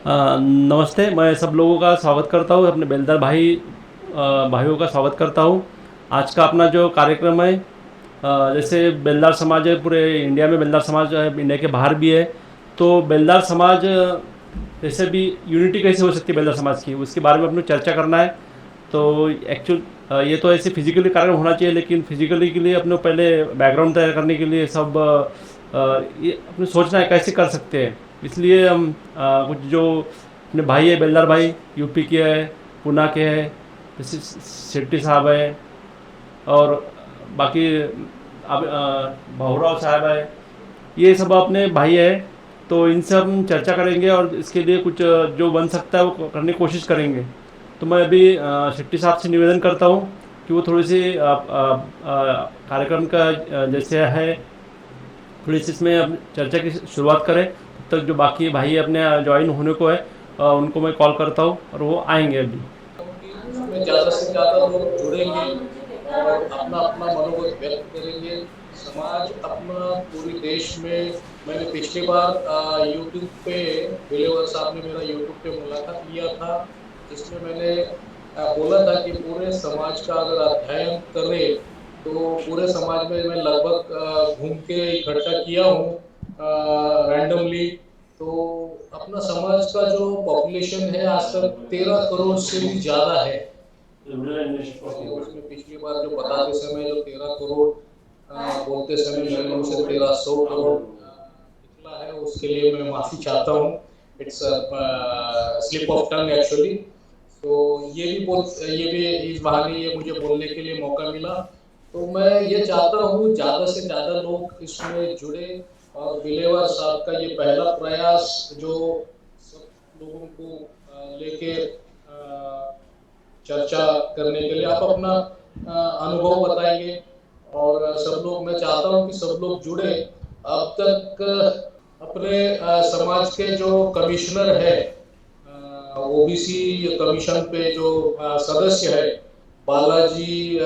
नमस्ते। मैं सब लोगों का स्वागत करता हूँ, अपने बेलदार भाइयों का स्वागत करता हूँ। आज का अपना जो कार्यक्रम है, जैसे बेलदार समाज है पूरे इंडिया में, बेलदार समाज है इंडिया के बाहर भी है। तो बेलदार समाज जैसे भी यूनिटी कैसे हो सकती है बेलदार समाज की, उसके बारे में अपने चर्चा करना है। तो एक्चुअल ये तो ऐसे फिजिकली कार्यक्रम होना चाहिए, लेकिन फिजिकली के लिए अपने को पहले बैकग्राउंड तैयार करने के लिए सब ये अपने सोचना है कैसे कर सकते हैं। इसलिए हम कुछ जो अपने भाई है, बेलदार भाई यूपी के है, पुणे के है, जैसे शेट्टी साहब है, और बाकी अब भाऊराव साहब है, ये सब अपने भाई है। तो इनसे हम चर्चा करेंगे और इसके लिए कुछ जो बन सकता है वो करने की कोशिश करेंगे। तो मैं अभी शेट्टी साहब से निवेदन करता हूँ कि वो थोड़ी सी कार्यक्रम का जैसे है, थोड़ी सी इसमें अब चर्चा की शुरुआत करें। तब तक जो बाकी भाई अपने ज्वाइन होने को है, उनको मैं कॉल करता हूँ और वो आएंगे अभी। कि इसमें ज़्यादा से ज़्यादा लोग जुड़ेंगे और अपना-अपना मनोबल व्यक्त करेंगे। समाज अपना पूरे देश में मैंने पिछली बार यूट्यूब पे बिलेवर साहब ने मेरा यूट्यूब पे मुलाकात लिया था, जिसमें मैंने बोला था कि पूरे समाज का अगर अध्ययन करें, तो पूरे समाज में मैं लगभग घूम के इकट्ठा किया हूँ रैंडमली। तो अपना समाज का जो पॉपुलेशन है आज तक 13 करोड़ से भी ज़्यादा है। तो उसमें पिछली बार जो बताते समय जो 13 करोड़ बोलते समय मेरे मुंह से 1300 करोड़ निकला है, उसके लिए मैं माफ़ी चाहता हूँ। It's slip of tongue actually. तो ये भी इस बहाने ये मुझे बोलने के लिए मौका मिला। तो मैं ये चाहता हूँ ज़्यादा से ज़्यादा लोग इसमें जुड़े और बिलेवर साहब का ये पहला प्रयास जो सब लोगों को लेके चर्चा करने के लिए आप अपना अनुभव बताएंगे और सब लोग मैं चाहता हूं कि सब लोग जुड़े। अब तक अपने समाज के जो कमिश्नर है, ओबीसी कमीशन पे जो सदस्य है, बालाजी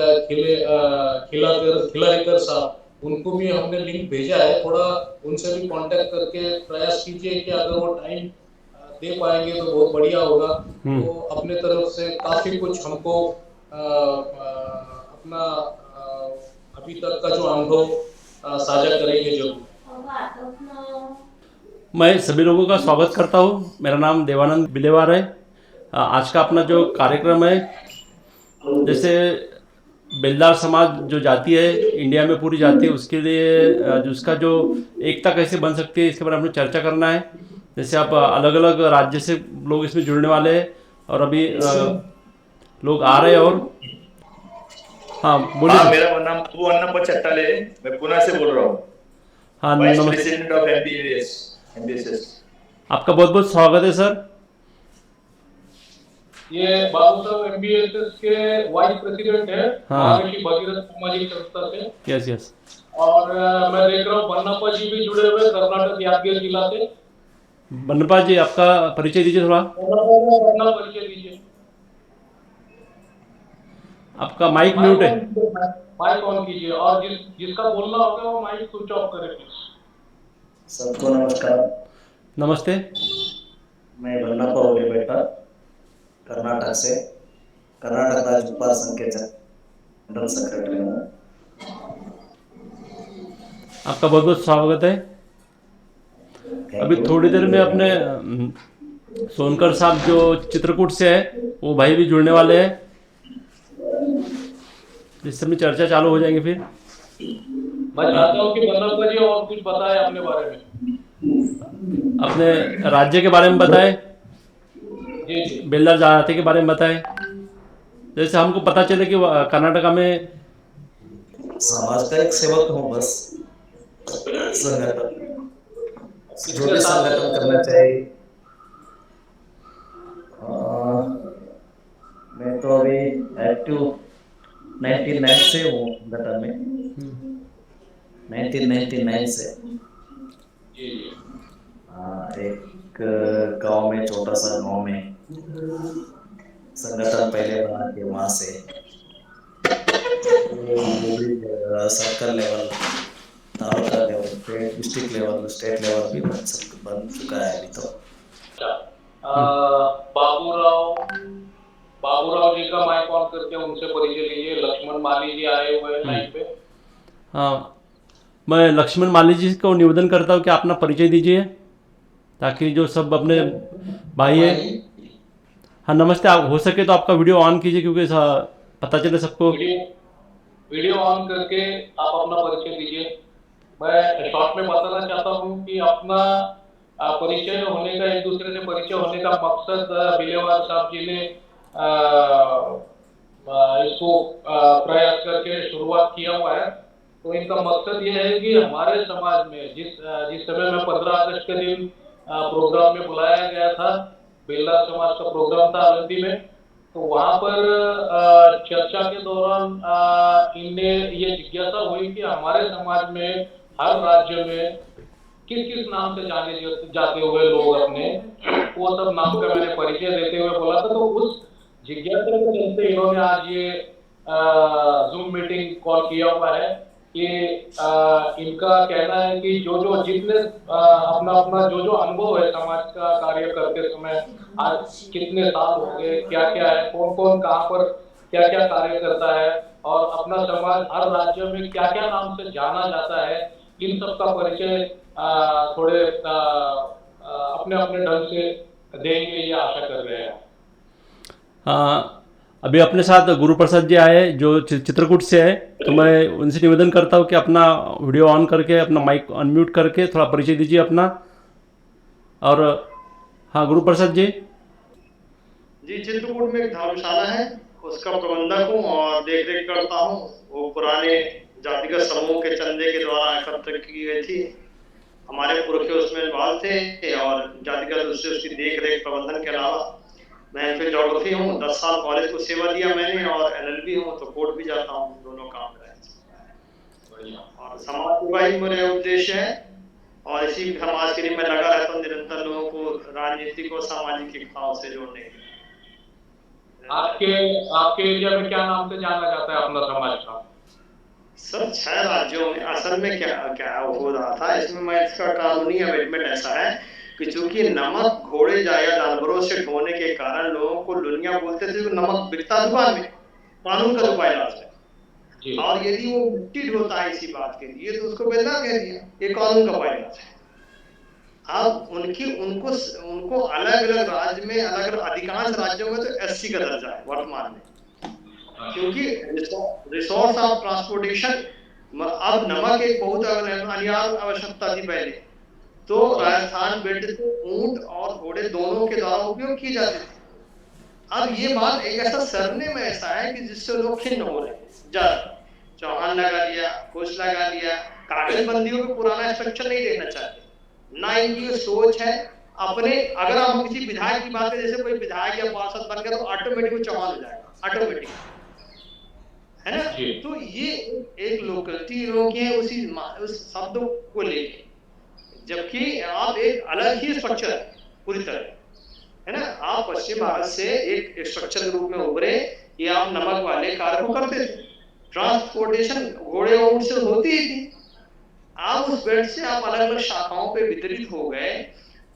खिलारीकर साहब, उनको भी हमने लिंक भेजा है। थोड़ा उनसे भी कांटेक्ट करके प्रयास कीजिए कि अगर वो टाइम दे पाएंगे तो बहुत बढ़िया होगा। वो अपने तरफ से काफी कुछ हमको अपना अभी तक का जो अनुभव साझा करेंगे जरूर। मैं सभी लोगों का स्वागत करता हूँ। मेरा नाम देवानंद बिलेवार है। आज का अपना जो कार्यक्रम है, जैसे बेलदार समाज जो जाति है इंडिया में पूरी जाति है, उसके लिए जो उसका जो एकता कैसे बन सकती है इसके बारे में हमें चर्चा करना है। जैसे आप अलग अलग राज्य से लोग इसमें जुड़ने वाले हैं, और अभी लोग आ रहे हैं। और हाँ, बोलिए हाँ, सर। मेरा नाम अबू अन्नप्पा चट्टाले है। मैं पुणे से बोल रहा हूँ। हाँ, वाइस नमस्ते। President of MBS MBSS. आपका बहुत बहुत स्वागत है सर। ये बाबू साहब एमबीएसएस के वाइस प्रेसिडेंट है, हाँ हाँ, महाऋषि भगीरथ सामाजिक संस्था से। Yes yes. और मैं देख रहा हूँ बन्नाप्पा जी भी जुड़े हुए कर्नाटक यादगीर जिला से। बन्नपा जी, आपका परिचय दीजिए थोड़ा। अपना परिचय दीजिए। आपका माइक म्यूट माइक है। ऑन कीजिए, माइक ऑन कीजिए और जिसका बोलना होगा वो माइक स्विच ऑफ करे प्लीज। सबको नमस्कार। नमस्ते। मैं बन्नाप्पा ओलेपेट, कर्नाटक से, कर्नाटक राज्य उपार संघ के जनरल सेक्रेटरी हूँ। आपका बहुत बहुत स्वागत है। थैंक अभी यू। थोड़ी देर में अपने सोनकर साहब जो चित्रकूट से है, वो भाई भी जुड़ने वाले हैं, जिससे अपनी चर्चा चालू हो जाएंगे फिर। मैं चाहता हूँ कि बन्नाप्पा जी और कुछ बताएं अपने बारे में। अपने राज्य के बारे में बताएं, जी जी। बेलदार जाति के बारे में बताएं, जैसे हमको पता चले कि कर्नाटका में। समाज का एक सेवक हूँ बस। संगठन, जो भी संगठन करना चाहिए। मैं तो अभी एक्टिव 99 से हूँ संगठन में, 1999 से। जी जी। एक गांव में, छोटा सा गांव में संगठन पहले बना के वहां से सर्कल लेवल, तालुका लेवल पे, डिस्ट्रिक्ट लेवल, स्टेट लेवल भी बन चुका है अभी तो। बाबूराव बाबूराव जी का माइक ऑन करके उनसे परिचय लीजिए। लक्ष्मण माली जी आए हुए हैं लाइन पे। हाँ, मैं लक्ष्मण माली जी को निवेदन करता हूँ कि आप अपना परिचय दीजिए ताकि जो सब अपने भाई है। हाँ नमस्ते, आप हो सके तो आपका वीडियो ऑन कीजिए क्योंकि पता चले सबको। वीडियो वीडियो ऑन करके आप अपना परिचय दीजिए। मैं शॉर्ट में बताना चाहता हूँ कि अपना परिचय होने का, एक दूसरे से परिचय होने का मकसद बिलेवार साहब जी ने इसको प्रयास करके शुरुआत किया हुआ है। तो इनका मकसद ये है कि हमारे समाज में जिस समय में 15 अगस्त के दिन प्रोग्राम में बुलाया गया था, बेलदार समाज का प्रोग्राम था आलंदी में, तो वहां पर चर्चा के दौरान इनने ये जिज्ञासा हुई कि हमारे समाज में हर राज्य में किस किस नाम से जाने जाते हुए लोग अपने, वो सब नाम का मैंने परिचय देते हुए बोला था। तो उस जिज्ञासा के चलते इन्होंने आज ये जूम मीटिंग कॉल किया हुआ है कि इनका कहना है कि जो जो जितने अपना अपना जो जो अनुभव है समाज का कार्य करते समय, आज कितने साल हो गए, क्या क्या है, कौन कौन कहाँ पर क्या क्या कार्य करता है, और अपना समाज हर राज्य में क्या क्या नाम से जाना जाता है, इन सब का परिचय थोड़े अपने अपने ढंग से देंगे, ये आशा कर रहे हैं। अभी अपने साथ गुरु प्रसाद जी आए जो चित्रकूट से है, तो मैं उनसे निवेदन करता हूँ कि अपना वीडियो ऑन करके अपना माइक अनम्यूट करके थोड़ा परिचय दीजिए अपना। और हाँ गुरु प्रसाद जी। जी, चित्रकूट में एक धर्मशाला है, उसका प्रबंधक हूँ और देख रेख करता हूँ। वो पुराने जातिगत समूह के चंदे के द्वारा एकत्र की गई थी, हमारे पुरखे उसमें इन्वॉल्व थे और जातिगत उससे उसकी देख रेख प्रबंधन के अलावा मैं फिर ज्योग्राफी हूँ। 10 साल कॉलेज को सेवा दिया मैंने और एलएलबी हूँ, तो कोर्ट भी जाता हूँ, दोनों काम रहे। और समाज सेवा ही मेरे उद्देश्य है और इसी समाज के लिए मैं लगा रहता हूँ निरंतर लोगों को राजनीतिक और सामाजिक इकाओं से जोड़ने के लिए। आपके एरिया में क्या नाम से जाना जाता है अपना समाज का? सर 6 राज्यों में असल में क्या क्या हो रहा था इसमें, मैं इसका कानूनी अमेंडमेंट ऐसा है कि चूंकि नमक घोड़े या जानवरों से ढोने के कारण लोगों को लुनिया बोलते थे, तो नमक बिकता दुकान में, कानून का दुकान है। और यदि वो मिट्टी ढोता है इसी बात के लिए तो उसको बेलदार कह दिया, ये कानून का वायलाज है। अब उनको अलग अलग राज्य में, अलग अलग अधिकांश राज्यों में तो एससी का दर्जा है वर्तमान में, क्योंकि रिसोर्स ऑफ ट्रांसपोर्टेशन, अब नमक एक बहुत अनिवार्य आवश्यकता थी पहले, तो राजस्थान बेल्ट से ऊंट और घोड़े दोनों के द्वारा उपयोग किए जाते थे। अब ये बात एक ऐसा सरने में ऐसा है कि जिससे लोग खिन्न हो रहे हैं। ज्यादा चौहान लगा लिया, कुछ लगा लिया, कागज बंदियों को पुराना स्ट्रक्चर नहीं देखना चाहते, ना इनकी सोच है अपने। अगर हम किसी विधायक की बात करें, जैसे कोई विधायक या पार्षद बन गया तो ऑटोमेटिक चौहान हो जाएगा, ऑटोमेटिक, है ना। तो ये एक लोकलिटी लोगों की है उस शब्द को लेके, जबकि आप एक अलग ही स्ट्रक्चर है पूरी तरह, है ना। आप पश्चिम भारत से एक स्ट्रक्चर के रूप में उभरे, ये आप नमक वाले कार्य को करते थे, ट्रांसपोर्टेशन घोड़े ऊंट से होती ही थी। आप उस बेल्ट से आप अलग अलग शाखाओं पे वितरित हो गए,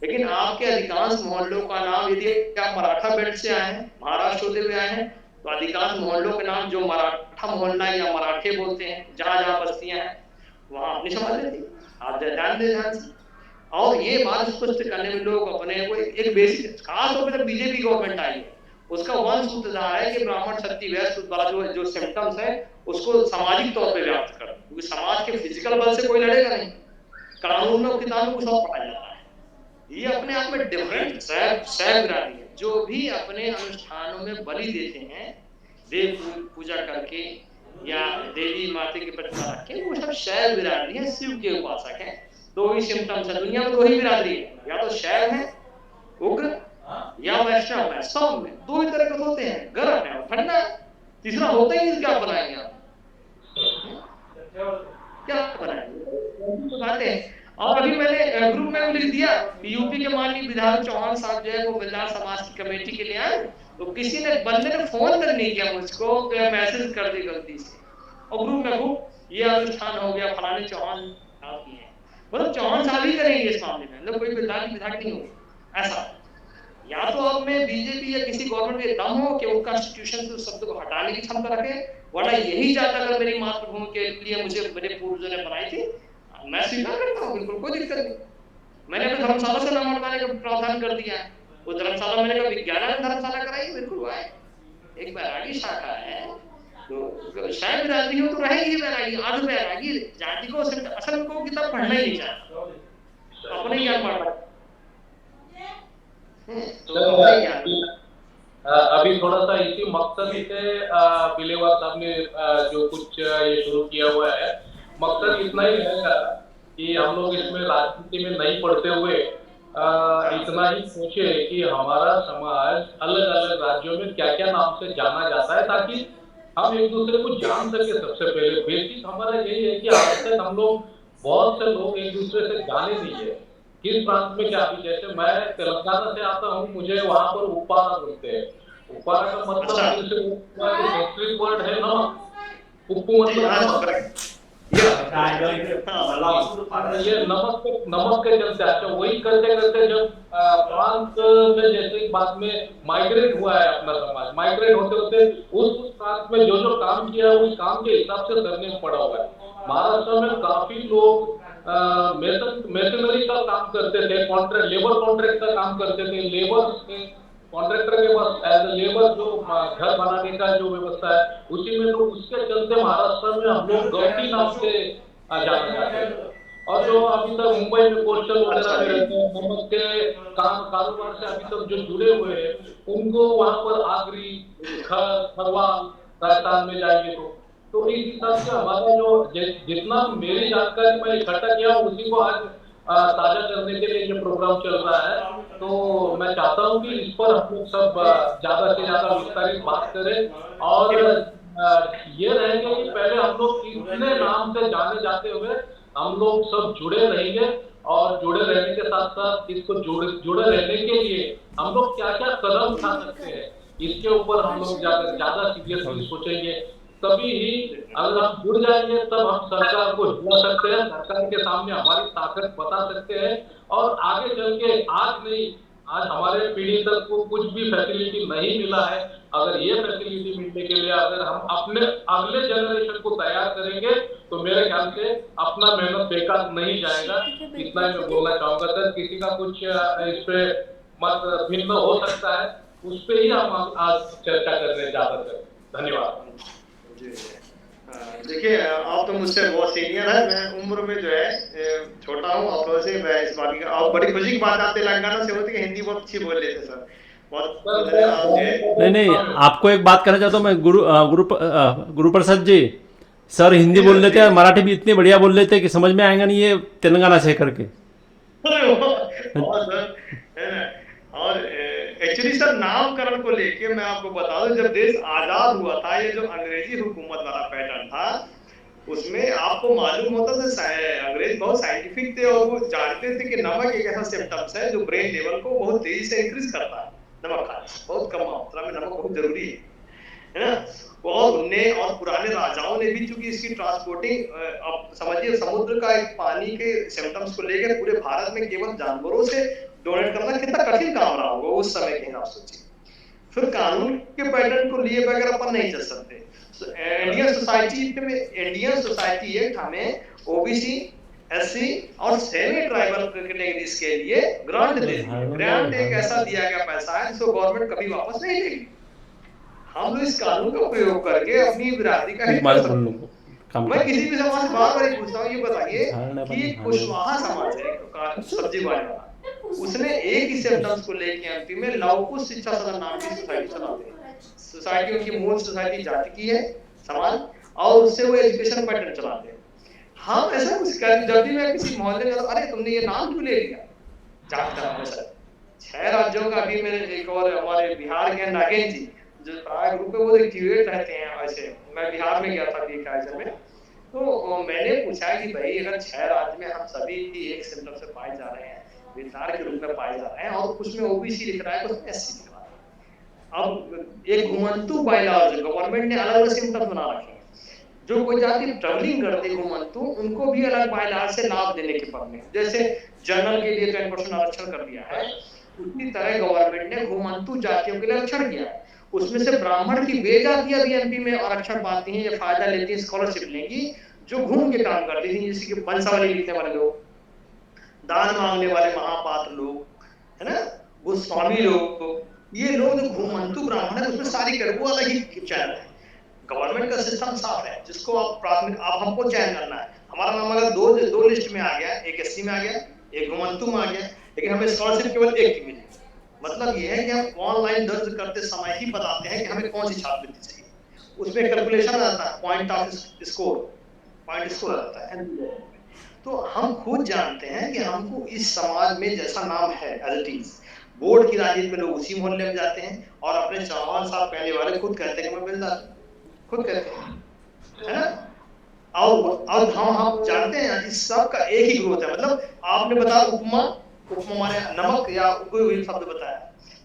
लेकिन आपके अधिकांश मोहल्लों का नाम, यदि आप मराठा बेल्ट से आए हैं, महाराष्ट्र होते हुए आए हैं, तो अधिकांश मोहल्लों के नाम जो मराठा मोहल्ला या मराठे बोलते हैं, जहां जहां बस्तियां हैं वहां अपनी समाज रहती, आप ध्यान दें ध्यान से। और ये बात स्पष्ट करने में लोग अपने को एक बेसिक, खासतौर पर बीजेपी गवर्नमेंट आई है, उसका वन सूत्र रहा है कि ब्राह्मण क्षत्रिय वैश्य वाला जो सिम्टम्स है उसको सामाजिक तौर पे व्याप्त कर, क्योंकि समाज के फिजिकल बल से कोई लड़ेगा नहीं, कानून में किताबों को सब पढ़ाया जाता है। ये अपने आप में डिफरेंट सैबरानी है, जो भी अपने अनुष्ठानों में बलि देते हैं देव पूजा करके या देवी माता की प्रतिमा रख के, वो सब शैव बिरादरी है, शिव के उपासक है। दो ही सिम्टम्स है दुनिया में, दो ही बिरादरी है, या तो शैव है उग्र या वैष्णव है, सब में दो ही तरह के होते हैं, गर्म है और ठंडा है, तीसरा होता ही नहीं। क्या बनाएंगे आप, क्या बनाएंगे बताते हैं। और अभी मैंने ग्रुप में लिख दिया, यूपी के माननीय विधायक चौहान साहब जो है वो बेलदार समाज की कमेटी के लिए आए, तो किसी ने बंदे ने फोन तक नहीं किया मुझको, मैसेज कर दी गलती से, और ग्रुप में खूब ये अनुष्ठान हो गया फलाने चौहान साहब की है, मतलब चौहान साहब ही करेंगे इस मामले में, मतलब कोई बेलदार की विधायक नहीं होगी, ऐसा या तो अब में बीजेपी या किसी गवर्नमेंट में दम हो कि वो कॉन्स्टिट्यूशन से उस शब्द को हटाने की क्षमता रखे, वरना यही जात अगर मेरी मातृभूमि के लिए मुझे मेरे पूर्वजों ने बनाई थी, मैं स्वीकार करता हूँ, बिल्कुल कोई दिक्कत नहीं। मैंने अपने धर्मशाला से नाम हटवाने का प्रावधान कर दिया है। वो धर्मशाला मैंने कहा विज्ञान धर्मशाला कराई, बिल्कुल हुआ है। एक बैरागी शाखा है, तो शायद बैरागी हो तो रहेगी बैरागी, आध बैरागी जाति को असल को किताब पढ़ना ही नहीं चाहता, अपने ज्ञान पढ़ना। तो अपने ज्ञान अभी थोड़ा सा इसी मकसद से बिलेवर साहब ने जो कुछ ये शुरू किया हुआ है, मकसद इतना ही रहेगा कि हम लोग इसमें राजनीति में नहीं पढ़ते हुए इतना ही सोचे कि हमारा समाज अलग अलग राज्यों में क्या क्या नाम से जाना जाता है, ताकि हम एक दूसरे को जान सके। सबसे पहले बेसिक हमारा यही है कि आज तक हम लोग बहुत से लोग एक दूसरे से जाने नहीं है किस प्रांत में क्या। अभी जैसे मैं तेलंगाना से आता हूँ, मुझे वहां पर उपारा बोलते हैं। उपारा का मतलब संस्कृत वर्ड है नमक, उप्पू मतलब ये नमक के चलते। अच्छा, वही करते करते जब प्रांत में जैसे बाद में माइग्रेट हुआ है अपना समाज, माइग्रेट होते होते उस प्रांत में जो काम किया उस काम के हिसाब से करने पड़ा हुआ है। महाराष्ट्र में काफी लोग मेसनरी का काम करते थे, कॉन्ट्रैक्ट लेबर कॉन्ट्रैक्ट का काम करते थे, लेबर कॉन्ट्रैक्टर के पास एज ए लेबर जो घर बनाने का जो व्यवस्था है उसी में, तो उसके चलते महाराष्ट्र में हम लोग गौटी नाम से जाना जाते हैं। और जो अभी तक मुंबई में कोस्टल वगैरह में रहते हैं, नमक के कारोबार से अभी तक जो जुड़े हुए हैं, उनको वहां पर आगरी, खरवाल राजस्थान में जाएंगे तो इस हिसाब से हमारा जो जितना मेरी जानकारी मैं इकट्ठा किया उसी को आज साझा करने के लिए ये प्रोग्राम चल रहा है। तो मैं चाहता हूँ कि इस पर हम लोग सब ज्यादा से ज्यादा विस्तारित बात करें और ये रहेंगे कि पहले हम लोग इतने नाम से जाने जाते हुए हम लोग सब जुड़े रहेंगे और जुड़े रहने के साथ साथ इसको जुड़े रहने के लिए हम लोग क्या क्या कदम उठा सकते हैं इसके ऊपर हम लोग ज्यादा सीरियसली सोचेंगे। तभी ही अगर हम जुड़ जाएंगे तब हम सरकार को हिला सकते हैं, सरकार के सामने हमारी ताकत बता सकते हैं और आगे चल के आज नहीं, आज हमारे पीढ़ी तक को कुछ भी फैसिलिटी नहीं मिला है। अगर ये फैसिलिटी मिलने के लिए अगर हम अपने अगले जनरेशन को तैयार करेंगे तो मेरे ख्याल से अपना मेहनत बेकार नहीं जाएगा। इतना ही मैं बोलना चाहूंगा सर। किसी का कुछ इस पे मत भिन्न हो सकता है, उस पे ही हम आज चर्चा कर रहे हैं ज्यादातर। धन्यवाद। देखिए, आप तो मुझसे बहुत सीनियर है, मैं उम्र में जो है छोटा हूँ आप लोगों से। मैं इस बात की आप बड़ी खुशी की बात आप तेलंगाना से होती है, हिंदी बहुत अच्छी बोल लेते सर, बहुत नहीं आपको एक बात कहना चाहता हूँ मैं, गुरु प्रसाद जी, सर हिंदी बोल लेते हैं, मराठी भी इतनी बढ़िया बोल लेते हैं कि समझ में आएगा नहीं ये तेलंगाना से करके। और एक्चुअली सर नामकरण को लेके मैं आपको बता दूं, जब देश आजाद हुआ था ये जो अंग्रेजी हुकूमत वाला पैटर्न था उसमें आपको मालूम होता था अंग्रेज बहुत साइंटिफिक थे और वो जानते थे कि नमक एक ऐसा सिम्टम्स है जो ब्रेन लेवल को बहुत तेजी से इंक्रीज करता है। नमक खाना बहुत कम मात्रा में, नमक बहुत जरूरी है ना। और उन्हें और पुराने राजाओं ने भी चूंकि इसकी ट्रांसपोर्टिंग, अब समझिए समुद्र का एक पानी के सिम्टम्स को लेकर पूरे भारत में केवल जानवरों से डोनेट करना कितना कठिन काम रहा होगा उस समय के हिसाब से। फिर कानून के पैटर्न को लिए बगैर अपन नहीं चल सकते। इंडियन सोसाइटी एक्ट हमें ओबीसी, एससी और सेमी ट्राइबल कैटेगरीज के लिए ग्रांट दे दिया। ग्रांट एक ऐसा दिया गया पैसा है जिसको गवर्नमेंट कभी वापस नहीं देगी। हम लोग इस कानून का प्रयोग करके अपनी बिरादरी का हित कर सकते हैं। मैं किसी भी समाज से बार बार पूछता हूँ, ये बताइए कि कुशवाहा समाज है सब्जी वाले वाला, उसने एक ही सिम्टम्स को लेके एमपी में लवकुश शिक्षा सदन नाम की सोसाइटी चलाते हैं। सोसाइटी उनकी मूल सोसाइटी जाति की है समाज, और उससे वो एजुकेशन पैटर्न चलाते हैं। हम ऐसा कुछ कर, जब भी मैं किसी मोहल्ले में, अरे तुमने ये नाम क्यों ले लिया जाति का नाम है सर। 6 राज्यों का भी मेरे एक और हमारे बिहार के नागेंद्र जी जो प्राय ग्रुप है वो एक्टिवेट रहते हैं। वैसे मैं बिहार में गया था बीकानेर में, तो मैंने पूछा कि भाई अगर 6 राज्य में हम सभी एक सिम्टम से पाए जा रहे हैं, विकार के रूप में पाए जा रहे हैं, और कुछ में ओबीसी लिख रहा है, कुछ में एससी लिख रहा है। अब एक घुमंतु बाइलॉज गवर्नमेंट ने अलग अलग सिम्टम्स बना रखे हैं। जो कोई जाति ट्रेवलिंग करते घुमंतु उनको भी अलग बाइलॉज से लाभ देने के पद में, जैसे जनरल के लिए 10% आरक्षण कर दिया है, उसी तरह गवर्नमेंट ने घुमंतु जातियों के लिए आरक्षण किया है। उसमें से ब्राह्मण की वे जातियां भी एमपी में आरक्षण पाती हैं या फायदा लेती हैं, स्कॉलरशिप लेंगी, जो घूम के काम करती थी, जैसे कि वंशावली लिखने वाले लोग, दान मांगने वाले महापात्र लोग, है ना, गोस्वामी लोग, ये लोग जो घुमंतु ब्राह्मण है उसमें सारी कर वो अलग ही चैनल है। गवर्नमेंट का सिस्टम साफ है, जिसको आप प्राथमिक आप हमको चयन करना है। हमारा नाम अगर दो लिस्ट में आ गया, एक एससी में आ गया, एक घुमंतु में आ गया, लेकिन हमें स्कॉलरशिप केवल एक की मिली। मतलब ये है कि हम ऑनलाइन दर्ज करते समय ही बताते हैं कि हमें कौन सी छात्रवृत्ति चाहिए। उसमें कैलकुलेशन आता है, point off score, point score आता है। तो हम खुद जानते हैं कि हमको इस समाज में जैसा नाम है एज इट इज, बोर्ड की राजनीति में लोग उसी मोहल्ले में जाते हैं और अपने चौहान साहब कहने वाले खुद कहते हैं कि मैं बेलदार, खुद कहते हैं, है ना। और हम जानते हैं इस सब का एक ही ग्रोथ है। मतलब आपने बताया उपमा, उपमा माने नमक या कोई शब्द बताया,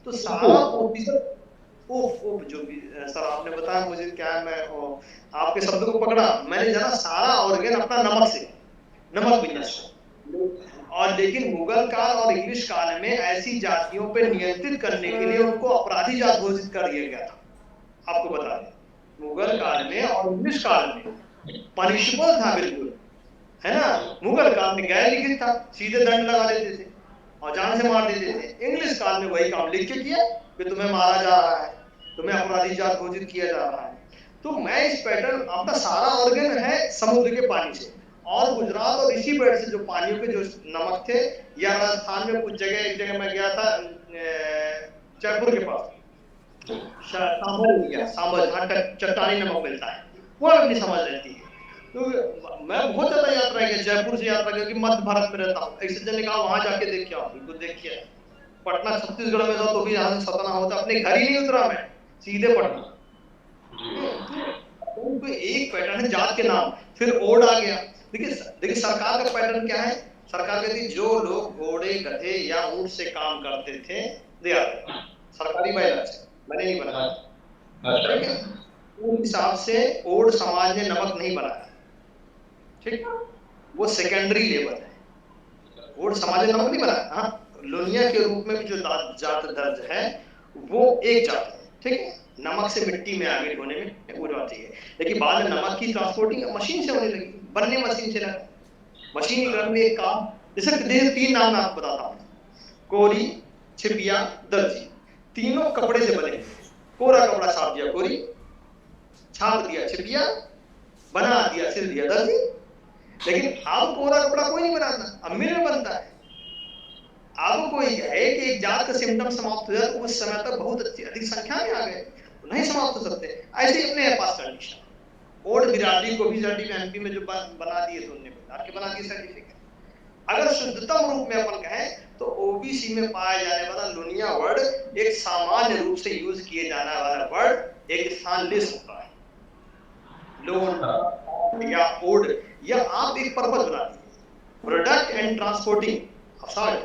तो सारा उप जो भी सर आपने बताया, मुझे क्या है, मैं आपके शब्द को पकड़ा, मैंने जाना सारा ऑर्गन अपना नमक से, नमक बिजनेस। और लेकिन मुगल काल और इंग्लिश काल में ऐसी जातियों पे नियंत्रित करने के लिए उनको अपराधी जात घोषित कर दिया गया था। आपको बता दें, मुगल काल में और इंग्लिश काल में पनिशबल था बिल्कुल, है ना। मुगल काल में गैर लिखित था, सीधे दंड लगा देते थे और जान से मार देते थे। इंग्लिश काल में वही काम लिख के किया कि तुम्हें मारा जा रहा है, तुम्हें अपराधी जात घोषित किया जा रहा है। तो मैं इस पैटर्न, अपना सारा ऑर्गन है समुद्र के पानी से, और गुजरात और इसी बेल्ट से जो पानियों के जो नमक थे, या राजस्थान में कुछ जगह, एक जगह मैं गया था जयपुर के पास, सांभर जहाँ चट्टानी नमक मिलता है, वो अपनी समझ रहती है। तो मैं बहुत ज्यादा यात्रा किया, जयपुर से यात्रा किया, मध्य भारत में रहता हूँ। एक सज्जन ने कहा वहां जाके देख के आओ, बिल्कुल देखिए। पटना छत्तीसगढ़ में था तो भी यहाँ से सतना होता, अपने घर ही नहीं उतरा मैं, सीधे पटना। तो एक पैटर्न है जात के नाम, फिर ओड आ गया। देखिए सरकार का पैटर्न क्या है, सरकार कहती है जो लोग घोड़े, गधे या ऊंट से काम करते थे दे आते, सरकारी बैलेंस मैंने नहीं बनाया, ठीक है। उस हिसाब से ओड समाज ने नमक नहीं बनाया, ठीक, वो सेकेंडरी लेवल है। ओड समाज ने नमक नहीं बनाया। हाँ, लोनिया के रूप में भी जो जात दर्ज है वो एक जात है, ठीक है। नमक से मिट्टी में आगे ढोने में वो जाती है, लेकिन बाद में नमक की ट्रांसपोर्टिंग मशीन से होने लगी, बनने मशीन से लगा। मशीनीकरण में एक काम, जैसे तीन नाम मैं आपको बताता हूँ, कोरी, छिपिया, दर्जी, तीनों कपड़े से बने। कोरा कपड़ा छाप दिया कोरी, छाप दिया छिपिया, बना दिया, सिल दिया दर्जी। लेकिन अब कोरा कपड़ा कोई नहीं बनाता, अब मिल में बनता है। अब कोई है कि एक जात का सिम्टम समाप्त हो जाए तो उस समय तक बहुत अधिक संख्या में आ गए, नहीं समाप्त हो सकते। ऐसे ही अपने पास कंडीशन, ओड बिरादरी को भी सर्टिफिकेट एमपी में जो बना दिए थे उन्होंने बना दिए सर्टिफिकेट। अगर शुद्धतम रूप में अपन कहें तो ओबीसी में पाया जाने वाला लुनिया वर्ड एक सामान्य रूप से यूज किए जाने वाला वर्ड एक स्थान ले सकता है। लोन या ओड, या आप एक पर्पज बना दीजिए, प्रोडक्ट एंड ट्रांसपोर्टिंग सॉल्ट,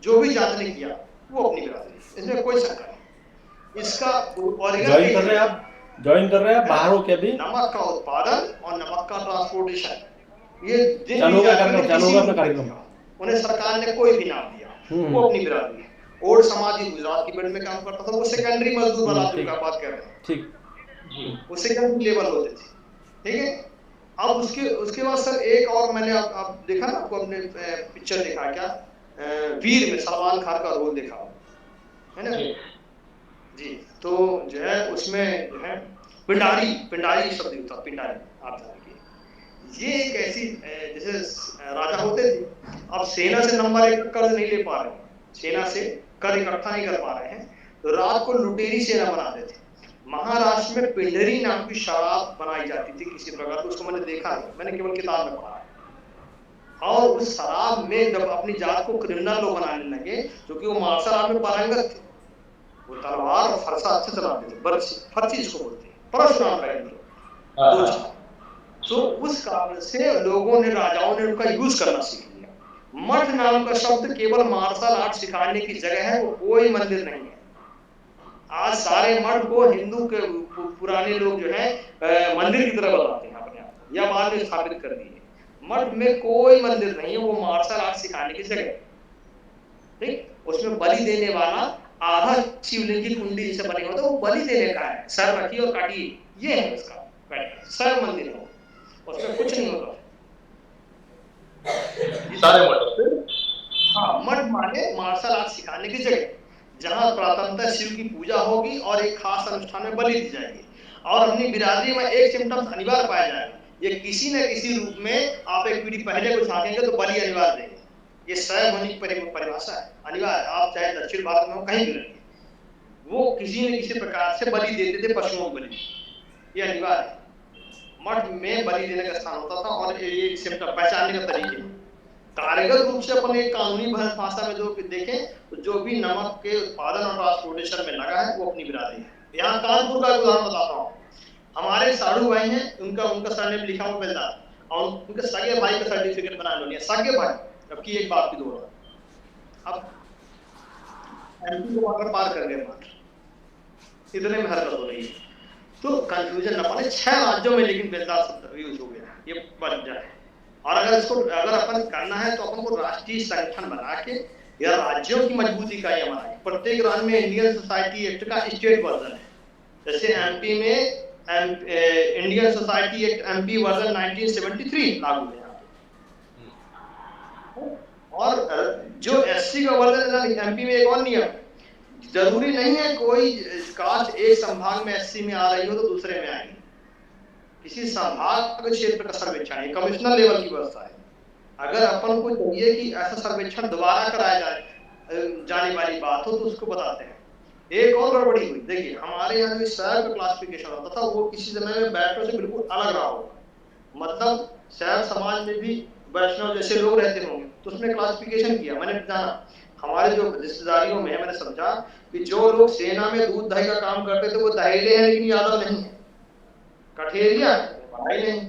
जो भी जात ने किया वो अपनी बिरादरी, इसमें कोई शंका नहीं। इसका ज्वाइन कर रहे हैं आप, ज्वाइन कर रहे हैं बाहर हो के भी। नमक का उत्पादन और नमक का ट्रांसपोर्टेशन, ये चालू होगा अपना कार्यक्रम, उन्हें सरकार ने कोई भी नाम दिया, वो अपनी बिरादरी है। ओड समाज गुजरात की बेल्ट में काम करता था, वो सेकेंडरी मजदूर वाला का बात कर रहे हैं, ठीक, वो सेकेंडरी लेवल होते थे, ठीक है। अब उसके बाद सर एक और मैंने आप देखा ना, आपको अपने पिक्चर देखा क्या, वीर में सलमान खान का रोल देखा है ना जी। तो जो है उसमें जो है पिंडारी शब्द होता, पिंडारी आप जानिए, ये एक ऐसी जैसे राजा होते थे, अब सेना से नंबर 1 कर्ज नहीं ले पा रहे, सेना से कर इकट्ठा नहीं कर पा रहे हैं, तो रात को लुटेरी सेना बनाते थे। महाराष्ट्र में पिंडरी नाम की शराब बनाई जाती थी किसी प्रकार, तो उसको मैंने देखा नहीं, मैंने केवल किताब में पढ़ा। और उस शराब में जब अपनी जात को क्रिमिनल लोग बनाने लगे, क्योंकि वो मार्शल आर्ट में पारंगत थे, वो तलवार और फरसा अच्छे चलाते थे, फर्ची इसको बोलते हैं, परशुराम रहेंगे। तो उस कारण से लोगों ने, राजाओं ने उनका यूज करना सीख लिया। मठ नाम का शब्द केवल मार्शल आर्ट सिखाने की जगह है, वो कोई मंदिर नहीं है। आज सारे मठ को हिंदू के पुराने लोग जो है मंदिर की तरह बताते हैं अपने आप, या बाद में स्थापित कर दिए। मठ में कोई मंदिर नहीं है, वो मार्शल आर्ट सिखाने की जगह, ठीक। उसमें बलि देने वाला आधा शिवलिंग की कुंडी जिसे बनी हो तो वो बलि देने का है, सर रखिए और काटिए, ये है उसका पैटर्न। सर मंदिर हो, उसमें कुछ नहीं होगा। सारे मठ हाँ, मठ माने मार्शल आर्ट सिखाने की जगह, जहाँ प्राथमिकता शिव की पूजा होगी और एक खास अनुष्ठान में बलि दी जाएगी, और अपनी बिरादरी में एक सिम्टम्स अनिवार्य पाया जाएगा, ये किसी न किसी रूप में आप एक पीढ़ी पहले को झांकेंगे तो बलि अनिवार्य देंगे। ये स्वयं होने की परिभाषा है, अनिवार्य। आप चाहे दक्षिण भारत में हो, कहीं भी रहिए, वो किसी न किसी प्रकार से बलि देते थे, पशुओं को बलि, ये अनिवार्य। मठ में बलि देने का स्थान होता था, और ये सिम्टम पहचानने का तरीके कारगर रूप से अपन एक कानूनी भाषा में जो देखें तो जो भी नमक के उत्पादन और ट्रांसपोर्टेशन में लगा है वो अपनी बिरादरी है। यहाँ कानपुर का उदाहरण बताता हूँ, हमारे साधु भाई हैं, उनका सरनेम लिखा हुआ बेलदार, और उनके सगे भाई का सर्टिफिकेट बना लो, सगे भाई, जबकि एक बाप की दो औरत। अब एमपी को अगर पार कर गए मात्र, इतने में हरकत हो रही है, तो कंफ्यूजन न पाने 6 राज्यों में लेकिन बेलदार शब्द यूज हो गया, ये बन जाए। और अगर अपन करना है तो अपन को राष्ट्रीय संगठन बना के या राज्यों की मजबूती का ये हमारा, प्रत्येक राज्य में इंडियन सोसाइटी एक्ट का स्टेट वर्जन है। जैसे एमपी में Indian society act MP version 1973 लागू है यहाँ पे। और जो एससी का वर्जन है एमपी में, एक और नियम, जरूरी नहीं है कोई कास्ट एक संभाग में एससी में आ रही हो तो दूसरे में आएगी, किसी संभाग क्षेत्र का सर्वेक्षण है, कमिश्नर लेवल की व्यवस्था है। अगर अपन को चाहिए कि ऐसा सर्वेक्षण दोबारा कराया जाने वाली बात हो तो उसको बताते हैं। एक और गड़बड़ी हुई, देखिए हमारे यहाँ जो शहर का क्लासिफिकेशन होता था वो किसी समय में बैठों से बिल्कुल अलग रहा होगा, मतलब शहर समाज में भी वैष्णव जैसे लोग रहते होंगे, तो उसमें क्लासिफिकेशन किया। मैंने जाना हमारे जो रिश्तेदारियों में, मैंने समझा कि जो लोग सेना में दूध दही का काम करते थे वो दहेले हैं लेकिन यादव नहीं है, कठेरिया पढ़ाई नहीं,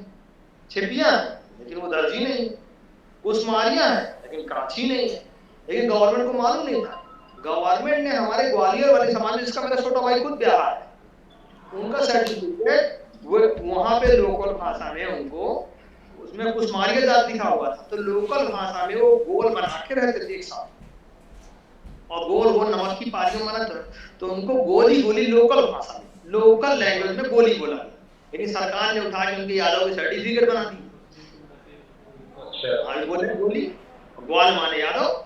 छिपिया लेकिन वो दर्जी नहीं, कुसमारिया है लेकिन काछी नहीं है। लेकिन गवर्नमेंट को मालूम नहीं था, गवर्नमेंट ने हमारे ग्वालियर वाले समाज, जिसका मेरा छोटा भाई खुद ब्याह है, उनका सर्टिफिकेट वो वहां पे लोकल भाषा में उनको उसमें कुसमारिया जात लिखा हुआ था, तो लोकल भाषा में वो गोल बना के रहते थे एक साथ, और गोल गोल नमक की पारियों माना तो उनको गोली गोली लोकल भाषा में, लोकल लैंग्वेज में गोली बोला। लेकिन सरकार ने उठा के उनके यादव के सर्टिफिकेट बना दी, आज बोले गोली, ग्वाल माने यादव।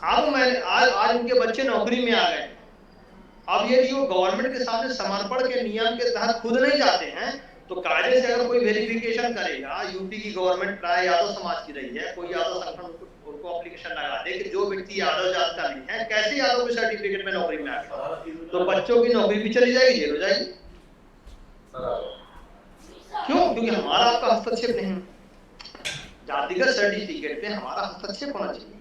अब मैंने आज उनके बच्चे नौकरी में आ गए। अब ये वो गवर्नमेंट के सामने समर्पण के नियम के तहत खुद नहीं जाते हैं तो कायदे से अगर कोई वेरिफिकेशन करेगा, यूपी की गवर्नमेंट प्राय यादव समाज की रही है, कोई यादव संगठन उनको एप्लीकेशन लगा दे कि जो व्यक्ति यादव जात का नहीं है कैसे यादव के सर्टिफिकेट में नौकरी में आ गया, तो बच्चों की नौकरी भी चली जाएगी, जेल हो जाएगी। क्यों? क्योंकि हमारा आपका हस्तक्षेप नहीं, जातिगत सर्टिफिकेट पे हमारा हस्तक्षेप होना चाहिए।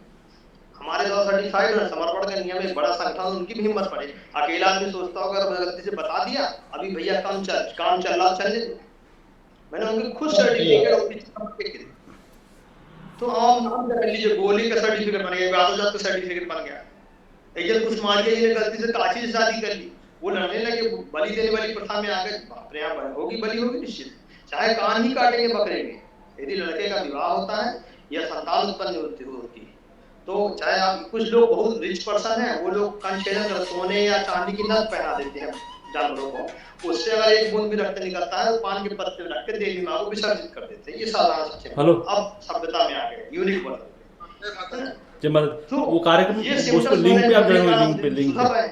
हमारे द्वारा सर्टिफाइड है, समर्पण का नियम, एक बड़ा संगठन, उनकी भी हिम्मत पड़े। अकेला आदमी सोचता होगा अगर गलती से बता दिया, अभी भैया काम चल रहा, चलने दो। मैंने उनके खुद सर्टिफिकेट, तो आप नाम कर लीजिए, गोली का सर्टिफिकेट बन गया, यादव का सर्टिफिकेट बन गया। एक कुछ मारिया जी ने गलती से काची से शादी कर ली, वो लड़ने लगे, बलि देने वाली प्रथा में आ गए, बाप रे यहाँ होगी बलि होगी निश्चित, चाहे कान ही काटेंगे बकरे के। यदि लड़के का विवाह होता है या संतान उत्पन्न होती है तो चाहे आप, कुछ लोग बहुत रिच पर्सन है, वो लोग कंचन कर सोने या चांदी की नथ पहना देते हैं जानवरों को, उससे अगर एक बूंद भी रक्त निकलता है तो पान के पत्ते में रख के देवी माँ को विसर्जित कर देते हैं। ये साधारण सच्चे। हेलो, अब सभ्यता में आ गए, यूनिक बन तो वो कार्यक्रम उसको लिंक पे आप जाएंगे, लिंक पे,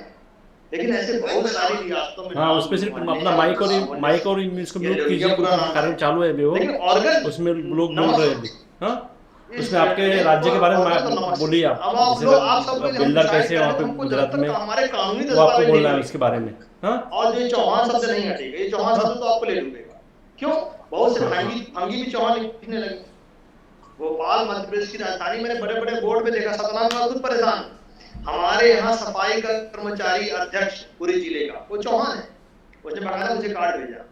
लेकिन ऐसे बहुत सारी रियासतों में, हाँ उस पे सिर्फ अपना माइक और इसको म्यूट कीजिए, कार्यक्रम चालू है अभी, वो उसमें लोग बोल रहे हैं अभी। हाँ, उसमें आपके राज्य के बारे में बोलिए आप, जैसे बेलदार कैसे वहाँ पे गुजरात में, वो आपको बोलना है उसके बारे में। हाँ, और जो चौहान शब्द नहीं हटेगा, ये चौहान शब्द तो आपको ले लूंगा। क्यों? बहुत से भंगी भी चौहान लिखने लगे। भोपाल मध्य प्रदेश की राजधानी, मैंने बड़े बड़े बोर्ड पे देखा, सतना में खुद परेशान। हमारे यहाँ सफाई का कर्मचारी अध्यक्ष पूरे जिले का वो चौहान है, उसने बकायदा मुझे कार्ड भेजा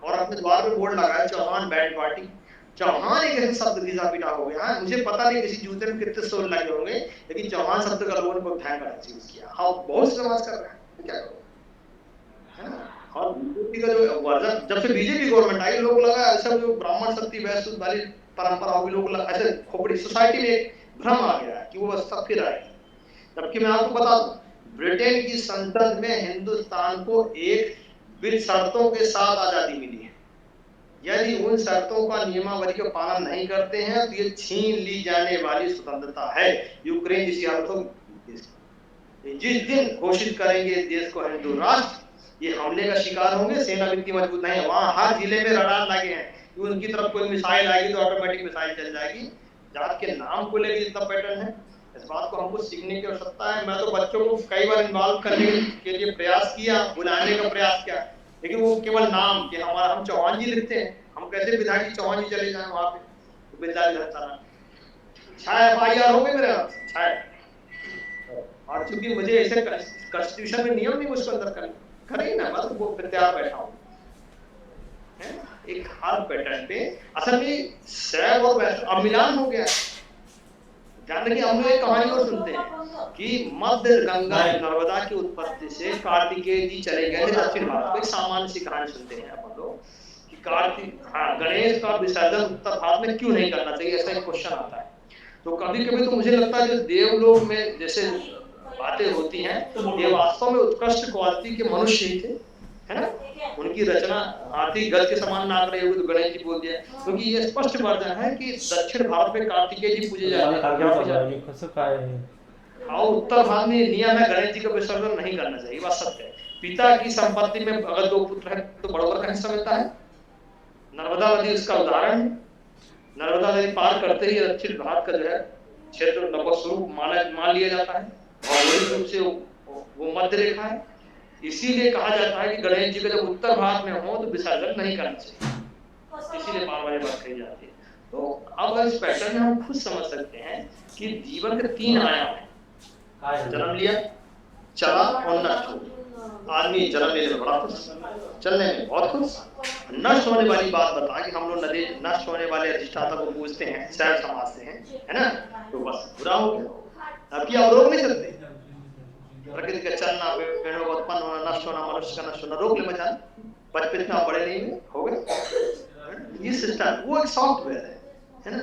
और अपने द्वार पे बोर्ड लगाया, चौहान बैंड पार्टी। चौहान एक ऐसा शब्द घिसा पिटा हो गया है, मुझे पता नहीं किसी जूते में कितने स्टोर लगे होंगे, लेकिन चौहान शब्द का लोगों ने बहुत भयंकर यूज किया। हाँ, बहुत समाज कर रहे हैं, क्या करो, है ना। और बीजेपी का जो वर्जन, जब से बीजेपी गवर्नमेंट आई, लोग लगा ऐसा जो ब्राह्मण शक्ति वैश्य वाली परंपरा होगी, लोग ऐसे खोपड़ी सोसाइटी में भ्रम आ गया है कि वो व्यवस्था फिर आएगी। जबकि मैं आपको बता दूं, ब्रिटेन की संसद में हिंदुस्तान को एक बिन शर्तों के साथ आजादी मिली है। यदि उन शर्तों का नियमावली का पालन नहीं करते हैं तो ये छीन ली जाने वाली स्वतंत्रता है। यूक्रेन जिस हालतों जिस दिन घोषित करेंगे देश को हिंदू राष्ट्र, ये हमले का शिकार होंगे। सेना इतनी मजबूत नहीं है, वहां हर जिले में रडार लगे हैं कि उनकी तरफ कोई मिसाइल आएगी तो ऑटोमेटिक मिसाइल चल जाएगी। जात के नाम को लेकर इतना पैटर्न है, इस बात को हमको सीखने की आवश्यकता है। मैं तो बच्चों को कई बार इन्वॉल्व करने के लिए प्रयास किया, बुलाने का प्रयास किया, लेकिन वो केवल नाम के हमारा हम चौहान जी लिखते हैं, हम कैसे विधायक चौहान जी चले जाए वहां पे, तो विद्यालय रहता ना शायद FIR हो गई मेरे शायद। और चूंकि मुझे ऐसे कॉन्स्टिट्यूशन में नियम नहीं मुझको अंदर करेंगे ना, मैं तो वो तैयार बैठा हूँ एक हर पैटर्न पे। असल में शैव और वैष्णव अमिलान हो गया। जानते कि हम लोग एक कहानी और सुनते हैं कि मध्य गंगा नर्मदा की उत्पत्ति से कार्तिकेय जी चले गए थे दक्षिण भारत को। एक सामान्य सी कहानी सुनते हैं अपन लोग कि गणेश का विसर्जन उत्तर भारत में क्यों नहीं करना चाहिए, ऐसा एक क्वेश्चन आता है। तो कभी कभी तो मुझे लगता है जो देवलोक में जैसे बातें होती हैं, ये वास्तव में उत्कृष्ट क्वालिटी के मनुष्य ही थे, है ना। उनकी रचना हाथी गज के समान नाग रहे हुए तो गणेश जी बोल दिया, क्योंकि ये स्पष्ट वर्णन है कि दक्षिण भारत में कार्तिकेय जी पूजे जाते हैं और उत्तर भारत में नियम है गणेश जी का विसर्जन नहीं करना चाहिए। बात सत्य है। पिता की संपत्ति में अगर 2 पुत्र है तो बड़ों का हिस्सा मिलता है। नर्मदा नदी उसका उदाहरण है। नर्मदा नदी पार करते ही दक्षिण भारत का जो है क्षेत्र लगभग स्वरूप मान लिया जाता है और वही रूप से वो मध्य रेखा है। इसीलिए कहा जाता है कि गणेश जी का जब उत्तर भारत में हो तो विसर्जन नहीं करना चाहिए, इसीलिए बार बार बात कही जाती है। तो अब इस पैटर्न में हम खुद समझ सकते हैं कि जीवन के 3 आयाम है, जन्म लिया, चला और नष्ट हो। आदमी जन्म लेने में बड़ा खुश, चलने में बहुत खुश, नष्ट होने वाली बात बता कि हम लोग नदी नष्ट होने वाले अधिष्ठाता को पूछते हैं, शैव समाज से हैं, है ना, तो बस बुरा हो गया। अब क्या रोक नहीं सकते, प्रकृति का चलना, पेड़ों का उत्पन्न होना, नष्ट होना, मनुष्य का नष्ट होना रोक ले मचान, बचपन इतना बड़े नहीं हुए हो गए। ये सिस्टम वो एक सॉफ्टवेयर है ना।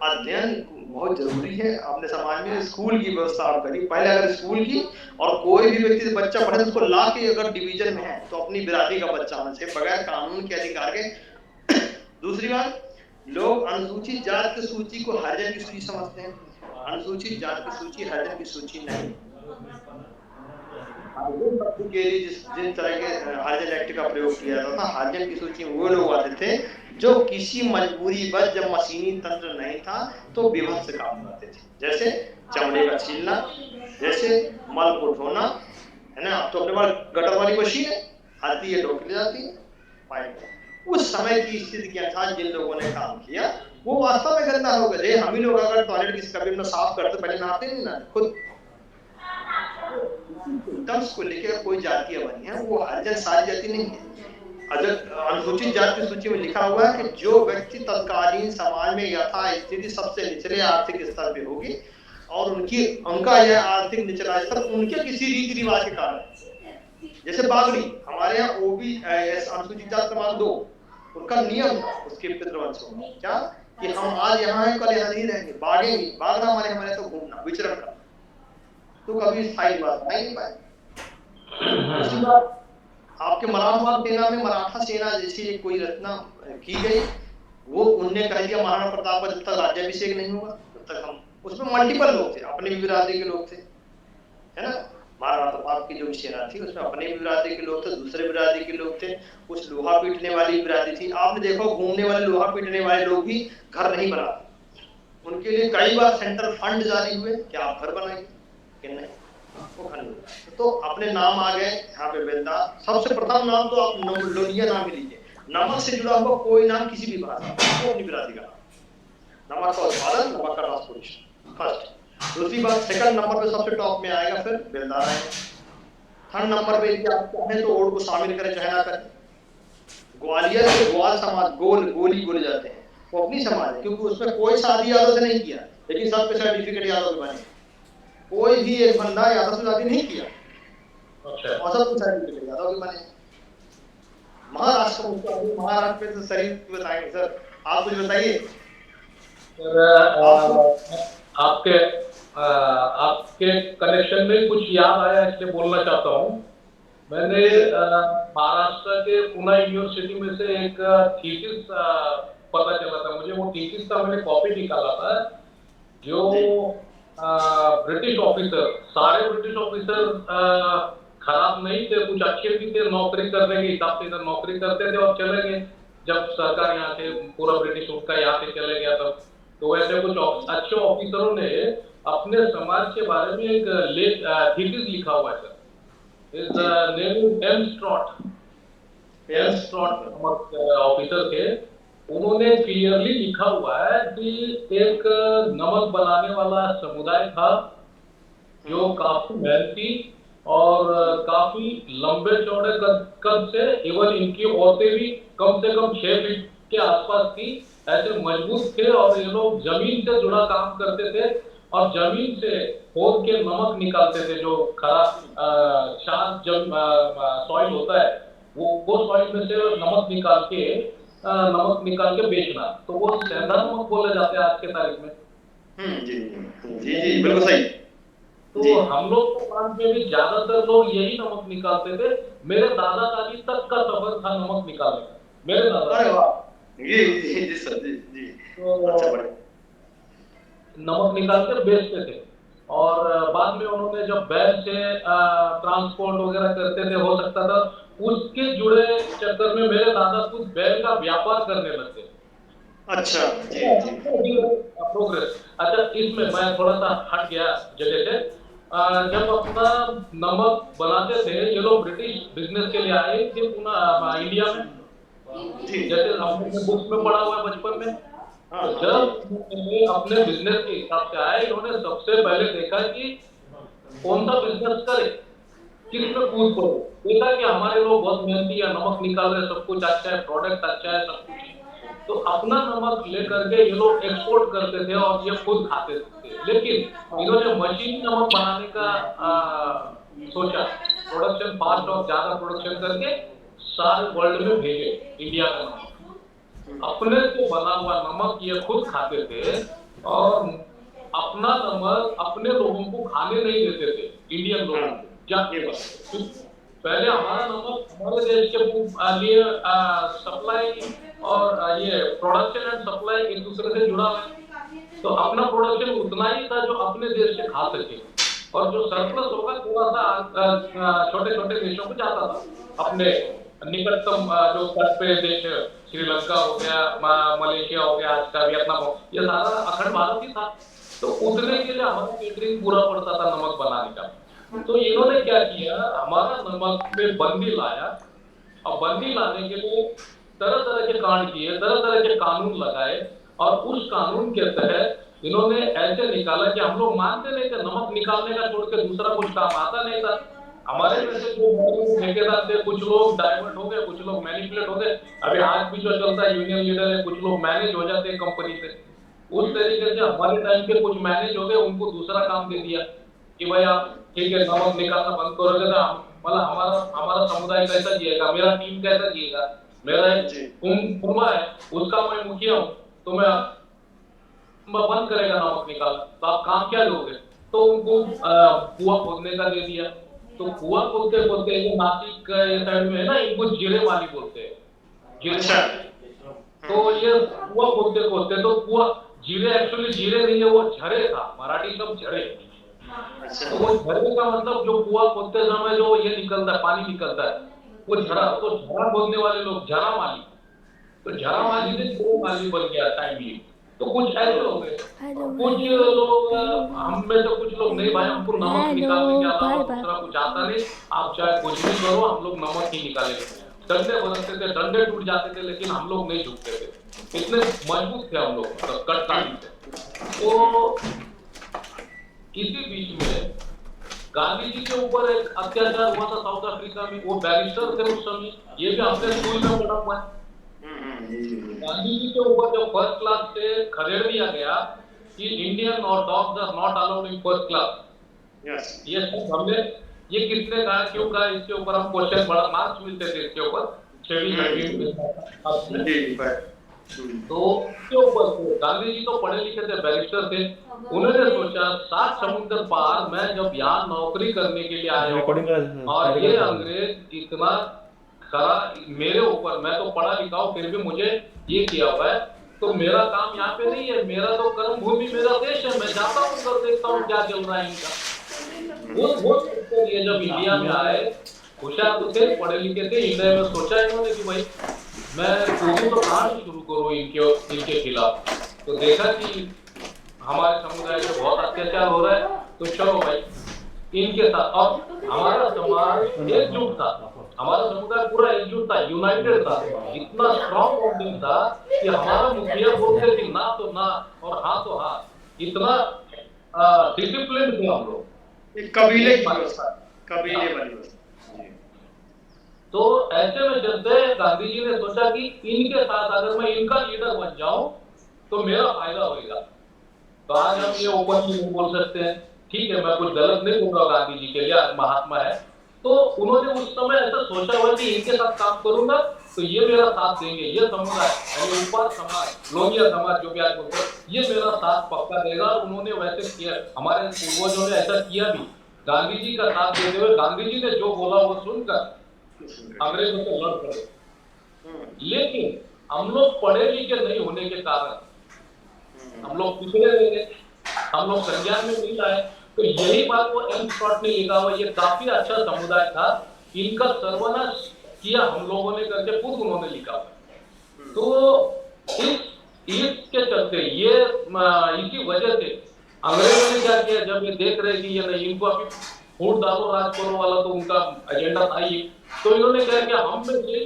अध्ययन बहुत जरूरी है अपने समाज में। स्कूल की व्यवस्था आप करिए पहले, अगर स्कूल की और कोई भी व्यक्ति बच्चा पढ़े तो उसको ला के अगर डिवीजन में है तो अपनी बिरादरी का बच्चा होना चाहिए बगैर कानून के अधिकार के। दूसरी बात, लोग अनुसूचित जाति की सूची को हरिजन की सूची समझते हैं। अनुसूचित जाति की सूची हरिजन की सूची नहीं। के लिए जिन तरह के हरिजन एक्ट का प्रयोग किया जाता था, हरिजन की सूची में वो लोग आते थे जो किसी मजबूरी बस जब मशीनी तंत्र नहीं था तो विभत्स काम करते थे, जैसे चमड़े का छीलना, जैसे मल को ढोना, है ना। तो अपने पास गटर वाली मशीन है, आती है, ढोक ले जाती है पाइप। उस समय की स्थिति के अनुसार जिन लोगों ने काम किया वो वास्तव में गंदा हो गए। हम ही लोग अगर टॉयलेट किसी कभी में साफ करते पहले नहाते नहीं ना खुद, को लेकर कोई जातियां बनी है, वो हरिजन सारी जाति नहीं है। अनुसूचित जाति की सूची में लिखा हुआ है कि जो व्यक्ति तत्कालीन समाज में यथा स्थिति सबसे निचले आर्थिक स्तर पे होगी और उनका यह आर्थिक निचला स्तर उनके किसी रीति रिवाज के कारण, जैसे बागड़ी हमारे यहाँ ओबी अनुसूचित जाति क्रमांक 2, उनका नियम था उसके पितृवंश होगा क्या कि हम आज यहाँ हैं कल यहाँ नहीं रहेंगे, बागेंगे, बागना हमारे तो घूमना विचरण करना, तो कभी स्थायी बात नहीं पाए। आपके मराठा सेना में मराठा सेना जैसी एक कोई रचना की गई, वो उनने कह दिया महाराणा प्रताप का जब तक राज्याभिषेक नहीं होगा तब तक हम, उसमें मल्टीपल लोग थे, अपने भी बिरादरी के लोग थे, है ना। महाराणा प्रताप की जो सेना थी उसमें अपने भी बिरादरी के लोग थे, दूसरे बिरादरी के लोग थे, कुछ लोहा पीटने वाली बिरादरी थी। आपने देखो घूमने वाले लोहा पीटने वाले लोग भी घर नहीं बनाते, उनके लिए कई बार सेंट्रल फंड जारी हुए क्या आप घर बनाएंगे कि नहीं, वो तो अपने नाम आ गए यहाँ पे बेलदा। सबसे प्रथम नाम तो आप लोनिया नाम ही लीजिए, नमक से जुड़ा हुआ कोई नाम किसी भी भाषा को अपनी बिरादरी का नाम, नमक का उत्पादन, नमक का ट्रांसपोर्टेशन फर्स्ट। दूसरी बात, सेकंड नंबर पे सबसे टॉप में आएगा फिर बेलदार आएगा। थर्ड नंबर पे यदि आप चाहें तो ओड को शामिल करें चाहे ना करें। ग्वालियर के ग्वाल समाज गोली बोले जाते हैं, वो अपनी समाज है क्योंकि उसमें कोई शादी यादव से नहीं किया, लेकिन सबके सर्टिफिकेट यादव के बने। कोई भी एक बंदा यादव से शादी नहीं किया और सब कुछ सर्टिफिकेट यादव के बने। महाराष्ट्र में तो शरीर बताएंगे सर, आप कुछ बताइए। आपके कनेक्शन में कुछ याद आया इसलिए बोलना चाहता हूँ। मैंने महाराष्ट्र के पुणे यूनिवर्सिटी में से एक थीसिस पता चला था मुझे। वो थीसिस का मैंने कॉपी निकाला था। जो ब्रिटिश ऑफिसर, सारे ब्रिटिश ऑफिसर खराब नहीं थे, कुछ अच्छे भी थे, नौकरी करने के हिसाब से इधर नौकरी करते थे और चले गए जब सरकार यहाँ से पूरा ब्रिटिश उनका यहाँ से चले गया तब। तो वैसे कुछ अच्छे ऑफिसरों ने अपने समाज के बारे में एक थीसिस लिखा हुआ है सर। इज नेम एम स्ट्रॉट ऑफिसर थे। उन्होंने क्लियरली लिखा हुआ है कि एक नमक बनाने वाला समुदाय था जो काफी मेहनती और काफी लंबे चौड़े कद से, इवन इनकी औरतें भी कम से कम 6 फीट के आसपास थी, ऐसे मजबूत थे और ये लोग जमीन से जुड़ा काम करते थे और जमीन से खोद के नमक निकालते थे। जो खराब शांत सॉइल होता है वो सॉइल में से नमक निकाल के बेचना, तो वो सेंधा नमक बोले जाते हैं आज के तारीख में। जी जी जी बिल्कुल सही। तो हम लोग प्रांत में भी ज्यादातर लोग यही नमक निकालते थे। मेरे दादा दादी तक का सफर था नमक निकालने का। मेरे दादा जी सर जी। अच्छा बढ़िया। नमक निकाल कर बेचते थे और बाद में उन्होंने जब बैल से ट्रांसपोर्ट वगैरह करते थे, हो सकता था उसके जुड़े चक्कर में मेरे दादा खुद बैल का व्यापार करने लगे। अच्छा जी प्रोग्रेस। अच्छा, इसमें मैं थोड़ा सा हट गया जगह से। जब अपना नमक बनाते थे ये लोग ब्रिटिश बिजनेस के लिए आए थे इंडिया में, जैसे हमने बुक्स में पढ़ा हुआ है बचपन में। जब अपने बिजनेस के हिसाब से आए, इन्होंने सबसे पहले देखा कि कौन सा बिजनेस करे, किसमें कूद पड़ो। देखा कि हमारे लोग बहुत मेहनती है, नमक निकाल रहे, सब कुछ अच्छा है, प्रोडक्ट अच्छा है, सब कुछ। तो अपना नमक लेकर के ये लोग एक्सपोर्ट करते थे और ये खुद खाते थे। लेकिन इन्होंने मशीन नमक बनाने का सोचा, प्रोडक्शन फास्ट और ज्यादा प्रोडक्शन करके सारे वर्ल्ड में भेजे इंडिया का नमक। अपने से बना हुआ नमक ये खुद खाते थे और अपना नमक अपने लोगों को खाने नहीं देते थे, इंडियन लोगों को जाके। पहले हमारा नमक हमारे देश के लिए सप्लाई और ये प्रोडक्शन एंड सप्लाई एक दूसरे से जुड़ा है, तो अपना प्रोडक्शन उतना ही था जो अपने देश से खा सके और जो सरप्लस होगा थोड़ा सा छोटे छोटे देशों को जाता था। अपने निकटतम जो तट पे देश, श्रीलंका हो गया, मलेशिया हो गया, आज का वियतनाम हो, ये सारा अखंड भारत ही था। तो उतने के लिए हमारा केटरिंग पूरा पड़ता था नमक बनाने का। तो इन्होंने क्या किया, हमारा नमक में बंदी लाया और बंदी लाने के लिए तरह तरह के कांड किए, तरह तरह के कानून लगाए और उस कानून के तहत इन्होंने ऐसे निकाला कि हम लोग मानते नहीं थे, नमक निकालने का छोड़ के दूसरा कुछ काम आता नहीं था हमारे में से। जो ठेकेदार थे कुछ लोग डाइवर्ट हो गए, कुछ लोग मैनिपुलेट हो गए। अभी आज भी जो चलता है यूनियन लीडर है, कुछ लोग मैनेज हो जाते हैं कंपनी से। उस तरीके से हमारे टाइम के कुछ मैनेज हो गए, उनको दूसरा काम दे दिया कि भाई आप ठीक है नमक निकालना बंद करोगे तो मतलब हमारा समुदाय कैसा जिएगा, मेरा टीम कैसा जिएगा, मेरा एक कुंबा है उसका मैं मुखिया हूँ, तो मैं बंद करेगा नमक निकालना, तो आप काम क्या लोगे। तो उनको कुआं खोदने का दे दिया। तो कुआं खोदते खोदते ये नासिक साइड में है ना, इनको जीरे वाली बोलते हैं, जीरे। तो ये कुआं खोदते खोदते तो कुआं जीरे एक्चुअली जीरे नहीं है, वो झरे था, मराठी शब्द झरे। तो वो झरे का मतलब जो कुआं खोदते समय जो ये निकलता है, पानी निकलता है, वो झरा। तो झरा खोदने वाले लोग झरा माली, तो झरा माली से झरे माली बन गया टाइमली। तो कुछ ऐसे हो गए। कुछ लोग हम में से कुछ लोग नहीं, भाई हमको नमक निकालने के अलावा दूसरा कुछ आता नहीं, आप चाहे कुछ भी करो, हम लोग नमक ही निकालेंगे। डंडे बरसते थे, डंडे टूट जाते थे, लेकिन हम लोग नहीं झुकते थे, इतने मजबूत थे हम लोग, मतलब कटकाली थे। तो इसी बीच में गांधी जी के ऊपर एक अत्याचार हुआ था साउथ अफ्रीका में। वो बैरिस्टर थे उस समय, ये भी अपने स्कूल में पढ़ा हुआ है। गांधी जी के ऊपर जब फर्स्ट क्लास से खदेड़ दिया गया कि इंडियन और dogs are not allowed in first class, ये सब हमने, ये किसने कहा, क्यों कहा, इसके ऊपर हम क्वेश्चन, बड़ा मार्क्स मिलते थे इसके ऊपर। तो उसके ऊपर से गांधी जी तो पढ़े लिखे थे, बैरिस्टर थे, उन्होंने सोचा 7 समुद्र पार मैं जब यहाँ नौकरी करने के लिए आया रिकॉर्डिंग हूँ और ये अंग्रेज इतना खरा मेरे ऊपर, मैं तो पढ़ा लिखा हूँ फिर भी मुझे ये किया हुआ है, तो मेरा काम यहाँ पे नहीं है, मेरा तो कर्म भूमि मेरा देश है, मैं जाता हूँ उधर देखता हूँ क्या चल रहा है इनका। वो ये जब इंडिया में आए, होशियार तो थे, पढ़े लिखे थे, इंडिया में सोचा इन्होंने कि भाई मैं उर्दू तो कहाँ से शुरू करूँ इनके खिलाफ, तो देखा कि हमारे समुदाय पे बहुत अत्याचार हो रहा है, तो चलो भाई इनके साथ। अब हमारा समाज एकजुट था, हमारा समुदाय पूरा एकजुट था, यूनाइटेड था, इतना स्ट्रॉन्ग बॉन्डिंग था कि हमारा मुखिया बोलते थे ना तो ना और हाँ तो हाँ, इतना डिसिप्लिन थे हम लोग। एक कबीले की व्यवस्था, कबीले वाली व्यवस्था। तो ऐसे में चलते गांधी जी ने सोचा कि इनके साथ अगर मैं इनका लीडर बन जाऊं तो मेरा फायदा होगा। तो आज हम ये ओपनली नहीं बोल सकते हैं, ठीक है, मैं कुछ गलत नहीं बोल रहा, गांधी जी के लिए महात्मा है, तो उन्होंने उस समय ऐसा सोचा हुआ कि इनके साथ काम करूंगा तो ये मेरा साथ देंगे, ये समुदाय यानी ऊपर समाज, लोहिया समाज जो भी आज बोलते हैं, ये मेरा साथ पक्का देगा। और उन्होंने वैसे किया, हमारे पूर्वजों ने ऐसा किया भी, गांधी जी का साथ देते हुए गांधी जी ने जो बोला वो सुनकर अंग्रेजों से लड़ पड़े। लेकिन हम लोग पढ़े लिखे नहीं होने के कारण हम लोग पिछड़े रहे, हम लोग संज्ञान में नहीं लाए। तो यही बात वो एम स्कॉट ने लिखा हुआ, ये काफी अच्छा समुदाय था, इनका सर्वनाश किया हम लोगों ने करके खुद उन्होंने लिखा हुआ। तो इसके चलते ये इसी वजह से अंग्रेजों ने क्या किया, जब ये देख रहे कि ये नहीं, इनको अभी फूट दारो राज करो वाला तो उनका एजेंडा था ही, तो इन्होंने क्या किया, हम में से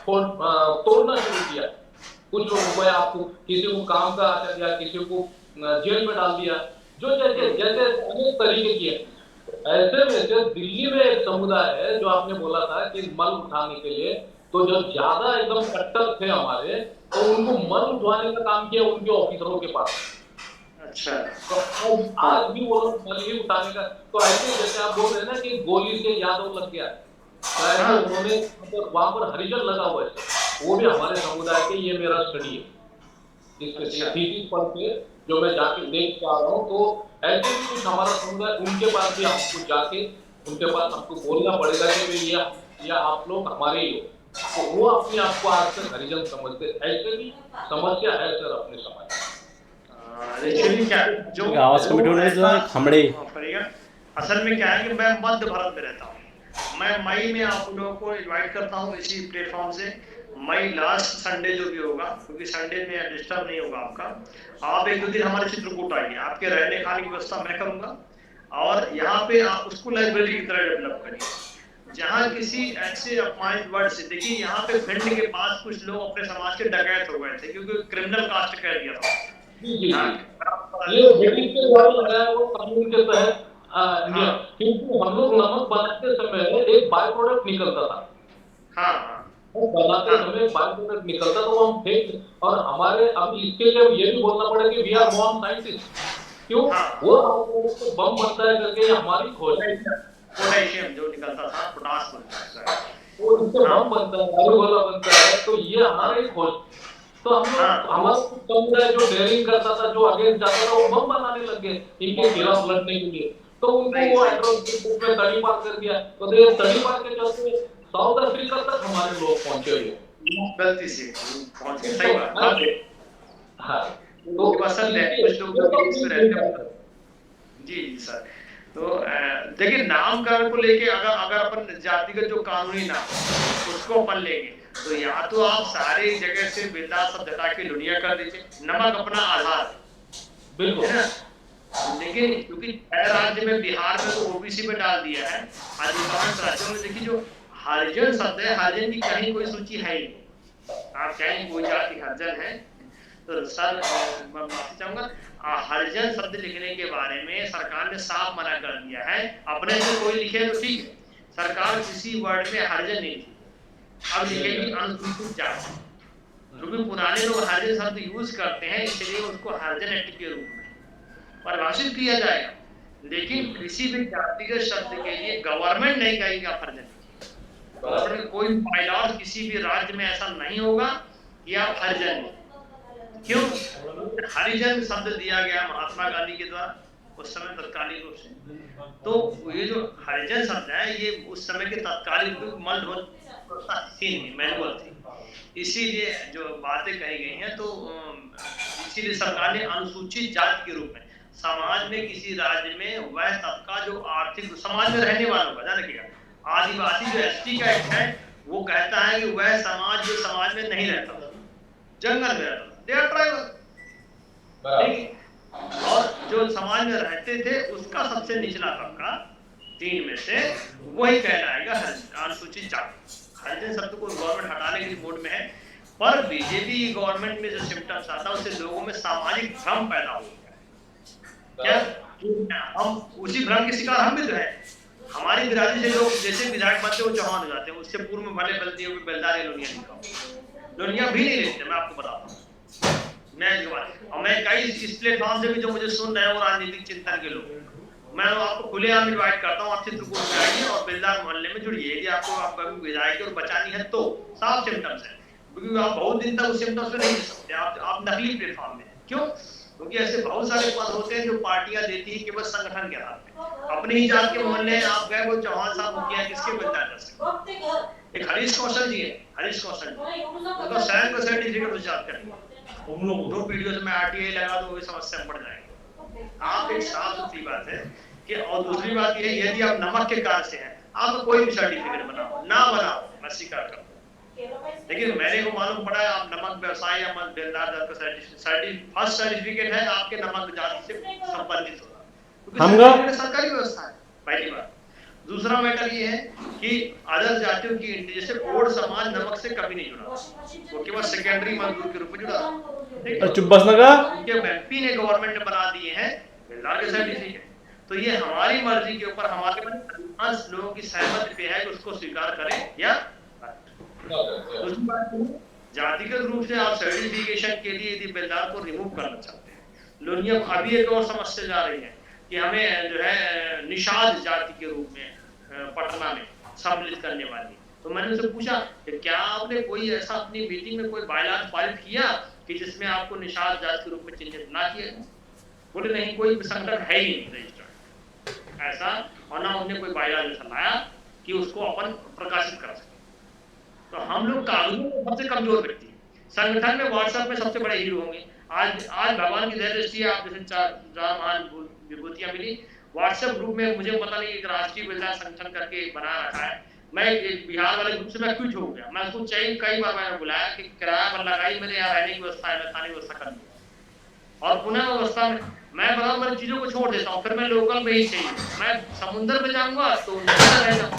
तोड़ना शुरू किया। कुछ लोगों को आपको किसी को काम का आचार दिया, किसी को जेल में डाल दिया, जो जैसे जैसे अनेक तरीके किए। ऐसे में से दिल्ली में एक समुदाय है जो आपने बोला था कि मल उठाने के लिए, तो जो ज्यादा एकदम कट्टर थे हमारे, तो उनको मल उठवाने का काम किया उनके ऑफिसरों के पास। अच्छा, तो आज भी वो लोग मल ही उठाने का, तो ऐसे जैसे आप बोल रहे हैं ना कि गोली से यादव लग गया, तो उन्होंने मतलब वहां पर हरिजन लगा हुआ है, वो भी हमारे समुदाय के, ये मेरा स्टडी है इसके थीसिस पढ़ के जो मैं जाके देख पा रहा हूँ। तो ऐसे भी कुछ हमारा समुदाय, उनके पास भी हमको जाके उनके पास हमको बोलना पड़ेगा कि ये आप लोग हमारे ही हो, तो वो अपने आप को आज तक हरिजन समझते। ऐसे भी समस्या है सर अपने समाज में। एक्चुअली क्या जो आवाज कमिटी होने खमड़े असल में क्या है कि मैं मध्य भारत में रहता हूँ, मैं मई में आप लोगों को इनवाइट करता हूँ इसी प्लेटफॉर्म से, मई लास्ट संडे जो भी होगा, क्योंकि संडे में डिस्टर्ब नहीं होगा आपका, आप 1-2 दिन हमारे चित्रकूट आइए, आपके रहने खाने की व्यवस्था मैं करूंगा, और यहाँ पे आप उसको लाइब्रेरी की तरह डेवलप करिए, जहाँ किसी ऐसे अपमानित वर्ड से, देखिए यहाँ पे भिंड के पास कुछ लोग अपने समाज के डकैत हो गए थे क्योंकि क्रिमिनल कास्ट कह दिया था। ये ब्रिटिश के द्वारा लगाया वो कानून के तहत, क्योंकि हम लोग नमक बनाते समय एक बाय प्रोडक्ट निकलता था, बनाते समय बाय प्रोडक्ट निकलता तो वो हम फेंक, और हमारे अब इसके लिए ये भी बोलना पड़ेगा कि वी आर बॉर्न साइंटिस्ट, क्यों वो बम बनता है करके ये हमारी खोज है, पोटेशियम जो निकलता था, पोटास बनता है, वो इससे बम बनता है, दारूगोला बनता है, तो ये हमारा ही खोज। तो हम लोग हमारा समुदाय जो डेयरिंग करता था, जो अगेंस्ट जाता था, वो बम बनाने लग गए इनके खिलाफ लड़ने के लिए, तो उनको वो एट्रोसिटी में तड़ी पार कर दिया। तो ये तड़ी पार के चलते साउथ अफ्रीका तक हमारे लोग पहुंचे हुए, गलती से पहुंच गए, सही बात है। हाँ, तो पसंद है कुछ लोग इस पे रहते हैं। जी सर, तो देखिए नामकरण को लेके अगर अपन जातिगत जो कानूनी नाम उसको अपन लेंगे, तो या तो आप सारी जगह से बिंदास सब हटा के दुनिया कर दीजिए, नमक अपना आधार, बिल्कुल है ना, लेकिन क्योंकि राज्य में, बिहार में तो ओबीसी में डाल दिया है, अधिकांश राज्यों में देखिए जो हरिजन शब्द है, हरिजन की कहीं कोई सूची है ही नहीं, आप कहें कोई जाति हरिजन है, तो सर मैं माफी चाहूंगा, हरिजन शब्द लिखने के बारे में सरकार ने साफ मना कर दिया है, अपने से कोई लिखे तो ठीक है, सरकार किसी वर्ड में हरिजन नहीं लिखी, अब लिखेगी अनुसूचित जाति, क्योंकि पुराने लोग हरिजन शब्द यूज करते हैं, इसलिए उसको हरिजन एक्ट के रूप में परिभाषित किया जाएगा, लेकिन किसी भी जातिगत शब्द के लिए गवर्नमेंट नहीं कहेगी आप हरिजन, गवर्नमेंट कोई बायलॉज किसी भी राज्य में ऐसा नहीं होगा कि आप हरिजन, क्यों? हरिजन शब्द दिया गया महात्मा गांधी के द्वारा उस समय तत्कालीन रूप से। तो ये जो हरिजन शब्द है ये उस समय के तत्कालीन मैनुअल थी, इसीलिए जो बातें कही गई हैं तो इसीलिए सरकार ने अनुसूचित जाति के रूप में समाज में किसी राज्य में वह तबका जो आर्थिक समाज में रहने वालों का, ध्यान रखिएगा, आदिवासी जो एसटी का एक्ट है वो कहता है कि वह समाज जो समाज में नहीं रहता था, जंगल में रहता था, दे आर ट्राइबल, ठीक। और जो समाज में रहते थे उसका सबसे निचला तबका 3 में से वही कहलाएगा अनुसूचित जाति। हरिजन शब्द को गवर्नमेंट हटाने की मोड में है, पर बीजेपी गवर्नमेंट में जो सिम्टम्स आता है उससे लोगों में सामाजिक भ्रम पैदा हो गया है। क्या हम उसी भ्रम के शिकार हम भी तो हैं। हमारी बिरादरी से लोग जैसे विधायक बनते वो चौहान हो जाते हैं, उससे पूर्व में भले गलतियों में बेलदार या लोनिया लिखा, लोनिया भी नहीं लिखते, मैं आपको बताता हूँ। मैं कई इस प्लेटफॉर्म से भी जो मुझे सुन रहे हैं वो राजनीतिक चिंतन के लोग, मैं आपको खुलेआम इनवाइट करता हूँ, आप चित्रकूट में आइए और बेलदार मोहल्ले में जुड़िए। यदि आपको आपका विधायक और बचानी है तो साफ सिम्टम्स है, क्योंकि आप बहुत दिन तक उस सिम्टम्स पे नहीं दे सकते, आप नकली प्लेटफॉर्म में। क्यों? क्योंकि ऐसे बहुत सारे पद होते हैं जो पार्टियां देती है केवल संगठन के आधार पे। अपने ही जात के मोहल्ले आप गए, वो चौहान साहब मुखिया किसके बेलदार कर सकते? एक हरीश कौशल जी है, हरीश कौशल जी, उनका स्वयं का सर्टिफिकेट उस जात करेंगे, 2 पीढ़ियों से मैं आरटीआई लगा तो समस्या बढ़ जाएगी। आप एक साफ सुथरी बात है कि, और दूसरी बात ये है यदि आप नमक के कार्ड से हैं, आप कोई भी सर्टिफिकेट बनाओ ना बनाओ, मैं स्वीकार करता हूँ, लेकिन मेरे को मालूम पड़ा है आप नमक व्यवसाय या बेलदार जात का फर्स्ट सर्टिफिकेट है आपके नमक जाति से संबंधित होगा, क्योंकि सरकारी व्यवस्था है, पहली बात। दूसरा मैटर ये है कि अदर जातियों की जैसे कोड समाज नमक से कभी नहीं जुड़ा, वो केवल सेकेंडरी मजदूर के रूप में जुड़ा। चुप बस लगा, उनके एमपी ने गवर्नमेंट ने बना दिए हैं बेलदार के सर्टिफिकेट। तो ये हमारी मर्जी के ऊपर, हमारे अधिकांश लोगों की सहमति पे है कि उसको स्वीकार करें या दूसरी बात जातिगत रूप से आप सर्टिफिकेशन के लिए यदि बेलदार को रिमूव करना चाहते हैं, लोनिया अभी एक और समस्या जा रही है कि हमें जो है निषाद जाति के रूप में पटना में सम्मिलित करने वाली। तो मैंने उनसे पूछा कि क्या आपने कोई ऐसा अपनी मीटिंग में कोई बायलॉज पारित किया कि जिसमें आपको निषाद जाति के रूप में चिन्हित ना किया? बोले नहीं, कोई संगठन है ही नहीं रजिस्टर्ड ऐसा, और ना उन्हें कोई बायलॉज ऐसा लाया कि उसको अपन प्रकाशित कर सके। तो हम लोग कानून में सबसे कमजोर व्यक्ति हैं, संगठन में व्हाट्सएप में सबसे बड़े हीरो होंगे। आज भगवान की दया दृष्टि आप जैसे 4 महान विभूतियां मिली, व्हाट्सएप ग्रुप में मुझे पता नहीं एक राष्ट्रीय बेलदार संगठन करके बना रखा है, मैं बिहार वाले ग्रुप से मैं क्विट हो गया। मैं उसको चाहिए कई बार मैंने बुलाया कि किराया पर लगाई, मैंने यहाँ रहने की व्यवस्था है, मैं खाने की व्यवस्था कर दी, और पुनः व्यवस्था में मैं बड़ा बड़ी चीजों को छोड़ देता हूँ, फिर मैं लोकल में ही चाहिए। मैं समुद्र में जाऊंगा तो है ना,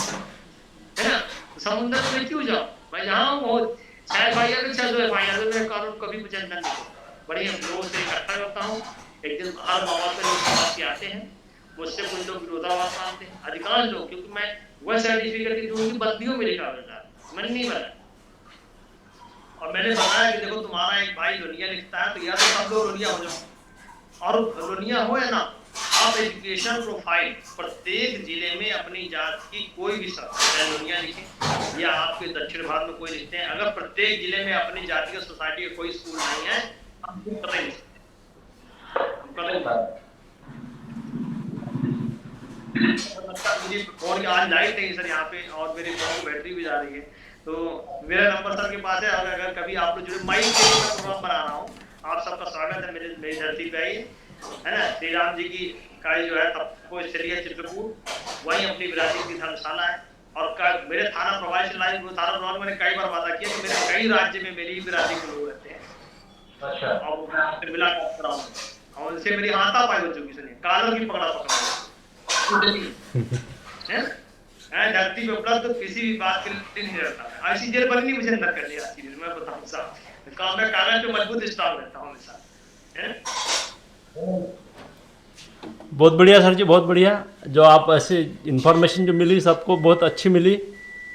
समुद्र में क्यों जाऊँ, मैं जहाँ हूँ 6 FIR कानून कभी मुझे अंदर नहीं, बढ़िया लोगों से इकट्ठा करता हूँ। एक दिन हर बाबा पे लोग समाज के आते हैं, मुझसे कुछ लोग विरोधाभास मानते हैं, अधिकांश लोग, क्योंकि मैं वह सर्टिफिकेट की जो उनकी बंदियों में लिखा हुआ था, मैंने नहीं बनाया। और मैंने बताया कि देखो तुम्हारा एक भाई लोनिया लिखता है, तो या तो सब लोग लोनिया हो जाओ, और लोनिया हो या ना, आप एजुकेशन प्रोफाइल प्रत्येक जिले में अपनी जात की कोई भी चाहे लोनिया लिखें या आपके दक्षिण भारत में कोई लिखते हैं, अगर प्रत्येक जिले में अपनी जाति का सोसाइटी का कोई स्कूल नहीं है, हम कर नहीं सकते। फोन आज लाइट नहीं सर यहाँ पे, और मेरे फोन की बैटरी भी जा रही है, तो मेरा नंबर सर के पास है, और अगर कभी आप लोग जुड़े, माइक के लिए प्रोग्राम बना रहा हूँ, आप सबका स्वागत है मेरी धरती पे आइए, है ना। श्री राम जी की काई जो है सबको स्थलीय चित्रकूट, वही अपनी विरासत की धर्मशाला है, और मेरे थाना प्रभारी से लाइव थाना प्रभारी मैंने कई बार वादा किया कि मेरे कई राज्य में मेरी ही विरासत के लोग रहते हैं। अच्छा, और मैं आपसे मिला कर रहा हूँ, और उनसे मेरी हाथापाई हो चुकी, सुनिए कालों की पकड़ा है धरती पे उपलब्ध, तो किसी भी बात के लिए नहीं रहता। ऐसी जेल बनी नहीं मुझे अंदर कर लिया, मैं बताऊँ साहब, मैं कागज पे मजबूत स्ट्रांग रहता हूँ हमेशा, है। बहुत बढ़िया सर जी, बहुत बढ़िया। जो आप ऐसे इन्फॉर्मेशन जो मिली सबको बहुत अच्छी मिली,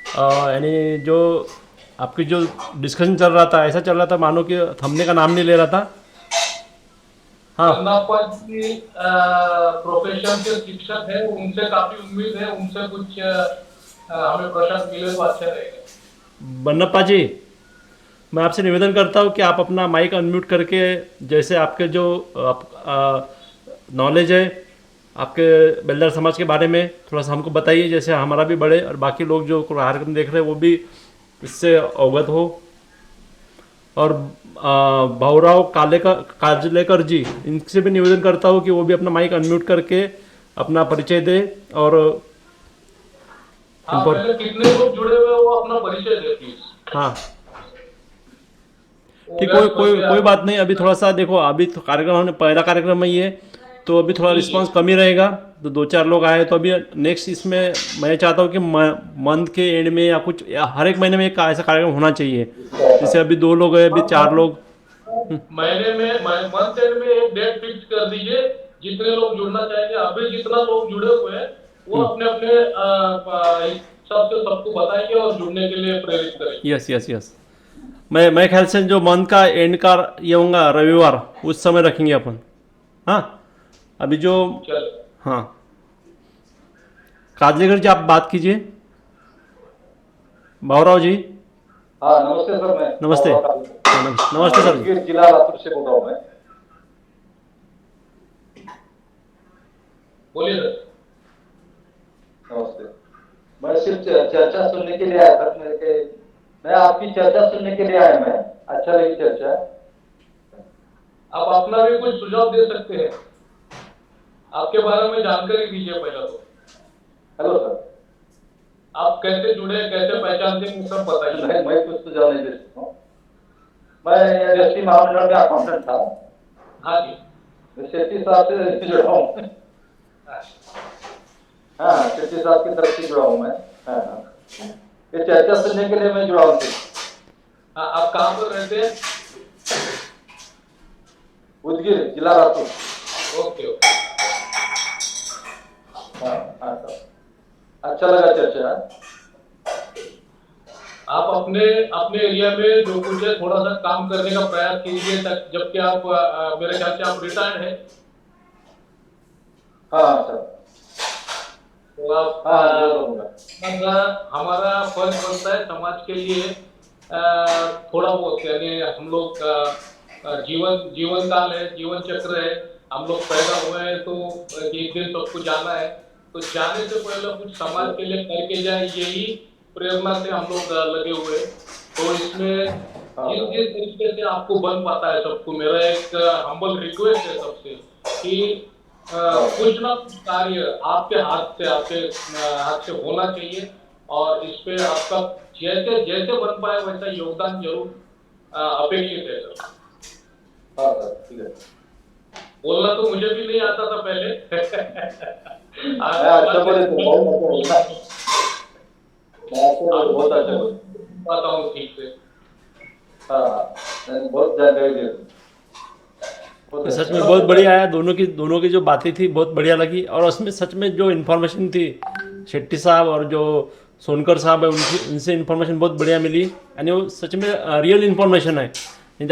यानी जो आपकी जो डिस्कशन चल रहा था ऐसा चल रहा था मानो कि थमने का नाम नहीं ले रहा था। हाँ, प्रोफेशन के शिक्षक है, उनसे काफी उम्मीद है, उनसे कुछ हमें प्रश्न मिले तो अच्छा रहेगा। बन्नप्पा जी, मैं आपसे निवेदन करता हूँ कि आप अपना माइक अनम्यूट करके, जैसे आपके जो नॉलेज है आपके बेलदार समाज के बारे में, थोड़ा सा हमको बताइए, जैसे हमारा भी बढ़े और बाकी लोग जो कार्यक्रम देख रहे हैं वो भी इससे अवगत हो। और भाऊराव काजलेकर जी, इनसे भी निवेदन करता हूँ कि वो भी अपना माइक अनम्यूट करके अपना परिचय दे और हाँ, पहले कितने लोग जुड़े हुए हैं वो अपना परिचय दे प्लीज। हाँ ठीक, कोई बात नहीं। अभी थोड़ा सा देखो, अभी तो कार्यक्रम हमने पहला कार्यक्रम है ये, तो अभी थोड़ा रिस्पांस कम ही रहेगा, तो 2-4 लोग आए तो अभी नेक्स्ट इसमें मैं चाहता हूँ कि मंथ के एंड में या कुछ या हर एक महीने में एक ऐसा कार्यक्रम होना चाहिए। जैसे अभी 2 लोग हैं, अभी 4 लोग। महीने में मंथ एंड में एक डेट फिक्स कर दीजिए, जितने लोग जुड़ना चाहेंगे। अभी जितना लोग जुड़े हुए हैं वो अपने अपने हिसाब से सबको बताएंगे और जुड़ने के लिए प्रेरित करेंगे। यस यस यस, मैं ख्याल से जो मंथ का एंड का ये होगा रविवार, उस समय रखेंगे अपन। हाँ अभी जो, चलो, हाँ काजलेकर जी आप बात कीजिए। भाऊराव जी हाँ नमस्ते सर। मैं नमस्ते। नमस्ते सर जी। जिला लातूर से बोल रहा हूँ मैं। बोलिए सर। नमस्ते। मैं सिर्फ चर्चा सुनने के लिए आया था। मैं आपकी चर्चा सुनने के लिए आया। मैं अच्छा लगी चर्चा। आप अपना भी कुछ सुझाव दे सकते हैं, आपके बारे में जानकारी दीजिए पहले तो। Hello sir. आप कैसे जुड़े, कैसे पहचानते हैं, सब बताइए। मैं कुछ सुझाव नहीं दे सकता हूँ। मैं एसटी महामंडल में अकाउंटेंट था। हाँ जी। मैं शेट्टी साहब से जुड़ा हूँ। हाँ शेट्टी साहब की तरफ से जुड़ा हूँ मैं। हाँ ये चर्चा सुनने के लिए मैं जुड़ा हूँ। हाँ, आप कहाँ पर रहते हैं? उदगीर जिला लातूर। Okay okay. हाँ हाँ सर, अच्छा लगा चर्चा। आप अपने अपने एरिया में जो कुछ है थोड़ा सा काम करने का प्रयास कीजिए, तक जबकि आप मेरे ख्याल से आप रिटायर्ड हैं। हाँ सर। तो आप हमारा फर्ज बनता है समाज के लिए थोड़ा बहुत, यानी हम लोग जीवन काल है, जीवन चक्र है। हम लोग पैदा हुए हैं तो एक दिन सबको जाना है, तो जाने से पहले कुछ समाज के लिए करके जाए, यही प्रेरणा से हम लोग लगे हुए हैं। तो इसमें जिस तरीके से आपको बन पाता है सबको, मेरा एक हम्बल रिक्वेस्ट है सबसे कि कुछ ना कुछ कार्य आपके हाथ से होना चाहिए, और इस पे आपका जैसे जैसे बन पाए वैसा योगदान जरूर अपेक्षित है सर। हाँ सर ठीक है। बोलना तो मुझे भी नहीं आता था पहले। अच्छा बोले तो बहुत अच्छा पाता हूँ ठीक से। हाँ बहुत जानकारी दी। तो सच में बहुत बढ़िया है, दोनों की जो बातें थी बहुत बढ़िया लगी, और उसमें सच में जो इन्फॉर्मेशन थी शेट्टी साहब और जो सोनकर साहब है उनसे इन्फॉर्मेशन बहुत बढ़िया मिली, यानी वो सच में रियल इन्फॉर्मेशन है।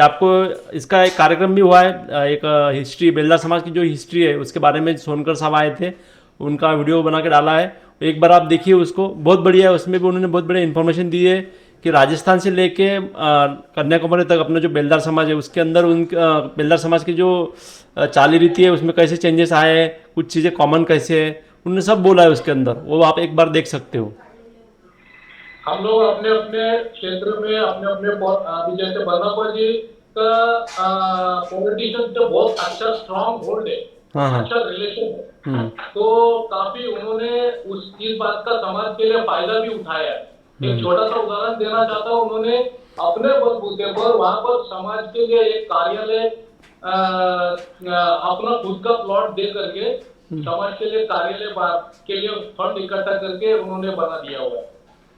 आपको इसका एक कार्यक्रम भी हुआ है, एक हिस्ट्री, बेलदार समाज की जो हिस्ट्री है उसके बारे में सोनकर साहब आए थे, उनका वीडियो बना के डाला है, एक बार आप देखिए उसको, बहुत बढ़िया है। उसमें भी उन्होंने बहुत बढ़िया इन्फॉर्मेशन दी है कि राजस्थान से लेके कन्याकुमारी तक अपना जो बेलदार समाज है उसके अंदर बेलदार समाज की जो चाली रीति है उसमें कैसे चेंजेस आए हैं, कुछ चीज़ें कॉमन कैसे है, उन्होंने सब बोला है उसके अंदर, वो आप एक बार देख सकते हो। हम लोग अपने अपने क्षेत्र में अपने अपने अभी जैसे बर्नापा जी का पॉलिटिशियन तो बहुत अच्छा स्ट्रॉन्ग होल्ड है। हाँ। अच्छा रिलेशन है, तो काफी उन्होंने इस बात का समाज के लिए फायदा भी उठाया है। एक छोटा सा उदाहरण देना चाहता हूँ, उन्होंने अपने बलबूते पर वहां पर समाज के लिए एक कार्यालय अपना खुद का प्लॉट दे करके समाज के लिए कार्यालय के लिए फंड इकट्ठा करके उन्होंने बना दिया हुआ है।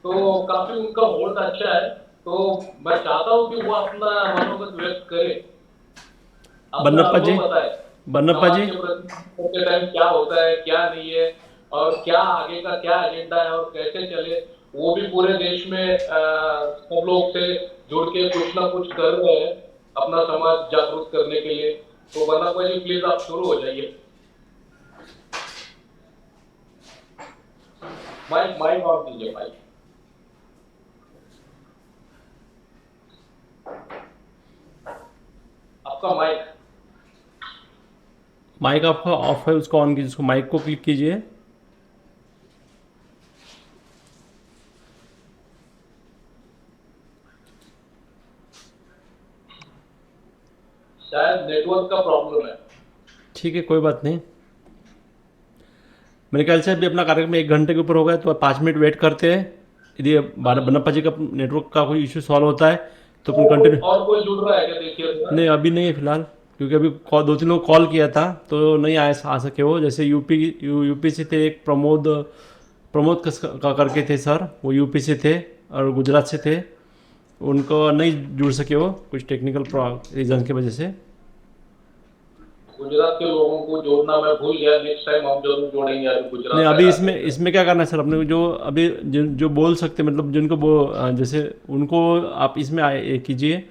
तो काफी उनका होल्ड अच्छा है, तो मैं चाहता हूँ कि वो अपना मनोगत व्यक्त करे, बन्नप्पा जी, बन्नप्पा जी के टाइम क्या होता है क्या नहीं है, और क्या आगे का क्या एजेंडा है और कैसे चले, वो भी पूरे देश में सब लोग से जुड़ के कुछ ना कुछ कर रहे हैं अपना समाज जागरूक करने के लिए। तो बन्नप्पा जी प्लीज आप शुरू हो जाइए। माइक ऑन कीजिए। माइक आपका माइक माइक आपका ऑफ है, उसको ऑन कीजिए, उसको माइक को क्लिक कीजिए। शायद नेटवर्क का प्रॉब्लम है। ठीक है, कोई बात नहीं। मेरे ख्याल से अभी अपना कार्यक्रम 1 घंटे के ऊपर हो गया, तो 5 मिनट वेट करते हैं। यदि बन्नप्पा जी का नेटवर्क का कोई इशू सॉल्व होता है तो अपन कंटिन्यू। और कोई जुड़ रहा है क्या, देखिए थोड़ा। नहीं, अभी नहीं है फिलहाल, क्योंकि अभी 2-3 लोग कॉल किया था तो नहीं आ सके वो। जैसे यूपी से थे, एक प्रमोद का करके थे सर, वो यूपी से थे और गुजरात से थे, उनको नहीं जुड़ सके वो कुछ टेक्निकल रीजन की वजह से। गुजरात के लोगों को जोड़ना मैं भूल गया, नेक्स्ट टाइम हम जरूर जोड़ेंगे। अभी गुजरात नहीं, अभी में इसमें क्या करना है सर, अपने को जो अभी जो बोल सकते, मतलब जिनको वो जैसे उनको आप इसमें कीजिए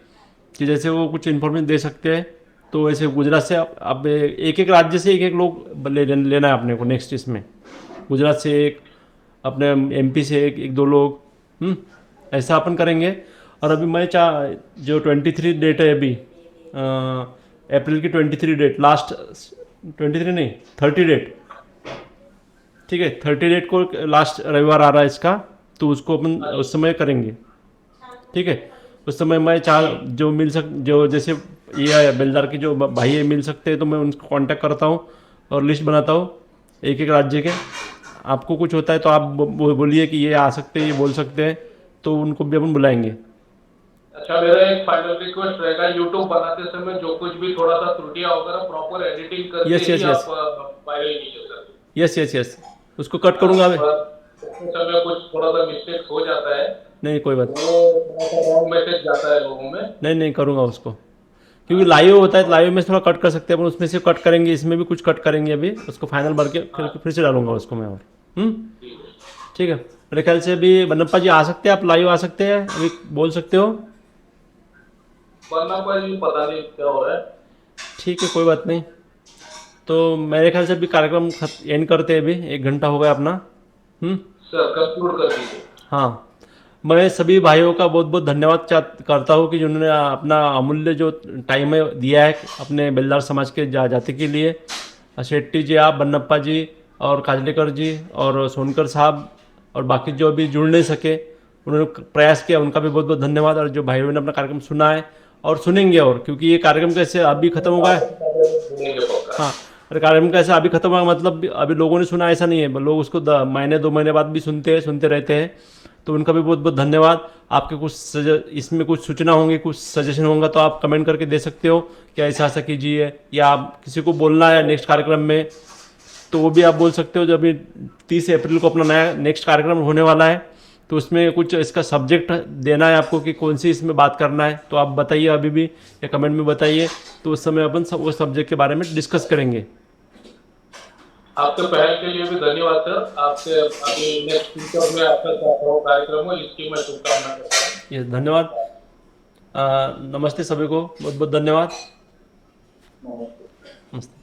कि जैसे वो कुछ इन्फॉर्मेशन दे सकते हैं। तो वैसे गुजरात से आप एक एक राज्य से एक एक लोग लेना है अपने को नेक्स्ट इसमें। गुजरात से एक, अपने एमपी से एक 2 लोग, ऐसा अपन करेंगे। और अभी मैं जो 23 डेट है अभी, अप्रैल की 23 डेट, लास्ट 23 नहीं 30 डेट, ठीक है, 30 डेट को लास्ट रविवार आ रहा है इसका, तो उसको अपन उस समय करेंगे। ठीक है, उस समय मैं जो मिल जो जैसे ये बेलदार की जो भाई है मिल सकते हैं, तो मैं उनको कांटेक्ट करता हूँ और लिस्ट बनाता हूँ एक एक राज्य के। आपको कुछ होता है तो आप बोलिए कि ये आ सकते हैं, ये बोल सकते हैं, तो उनको भी अपन बुलाएंगे। अच्छा, मेरा एक फाइनल रिक्वेस्ट रहेगा, यूट्यूब बनाते समय जो कुछ भी थोड़ा सा त्रुटियां होगा, प्रॉपर एडिटिंग करके Yes, yes, ही yes. आप वायरल कीजिए सर। यस, उसको कट करूँगा मैं। उस समय कुछ थोड़ा सा मिस्टेक हो जाता है, नहीं, कोई बात वो रॉन्ग मैसेज जाता है लोगों में। नहीं करूँगा उसको, क्योंकि लाइव होता है, लाइव में थोड़ा कट कर सकते हैं अपन, उसमें से कट करेंगे, इसमें भी कुछ कट करेंगे अभी, उसको फाइनल भर के फिर से डालूंगा उसको मैं। और ठीक है, मेरे ख्याल से अभी बन्नप्पा जी आ सकते हैं, आप लाइव आ सकते हैं, अभी बोल सकते हो। वरना कोई पता नहीं क्या हो रहा है। ठीक है, कोई बात नहीं। तो मेरे ख्याल से अभी कार्यक्रम एंड करते हैं, अभी 1 घंटा हो गया अपना। सर कंक्लूड कर दीजिए। हाँ, मैं सभी भाइयों का बहुत बहुत धन्यवाद करता हूँ कि जिन्होंने अपना अमूल्य जो टाइम है दिया है अपने बेलदार समाज के जाति के लिए। शेट्टी जी, आप, बन्नप्पा जी और काजलेकर जी और सोनकर साहब और बाकी जो अभी जुड़ नहीं सके, उन्होंने प्रयास किया, उनका भी बहुत बहुत धन्यवाद। और जो भाइयों ने अपना कार्यक्रम सुना है और सुनेंगे, और क्योंकि ये कार्यक्रम कैसे अभी खत्म होगा है। हाँ, अरे कार्यक्रम कैसे अभी खत्म होगा, मतलब अभी लोगों ने सुना ऐसा नहीं है, लोग उसको महीने 2 महीने बाद भी सुनते रहते हैं। तो उनका भी बहुत बहुत धन्यवाद। आपके कुछ इसमें कुछ सूचना होंगी, कुछ सजेशन होगा तो आप कमेंट करके दे सकते हो कि ऐसा कीजिए, या आप किसी को बोलना है नेक्स्ट कार्यक्रम में तो वो भी आप बोल सकते हो। जब अभी 30 अप्रैल को अपना नया नेक्स्ट कार्यक्रम होने वाला है, तो उसमें कुछ इसका सब्जेक्ट देना है आपको कि कौन सी इसमें बात करना है, तो आप बताइए अभी भी, या कमेंट में बताइए, तो उस समय अपन वो सब्जेक्ट के बारे में डिस्कस करेंगे। आपके पहल के लिए भी धन्यवाद सर। आपसे अभी नेक्स्ट फ्यूचर में आपका कार्यक्रम हो, इसकी मैं शुभकामना करता हूँ। ये धन्यवाद। नमस्ते सभी को, बहुत बहुत धन्यवाद। नमस्ते।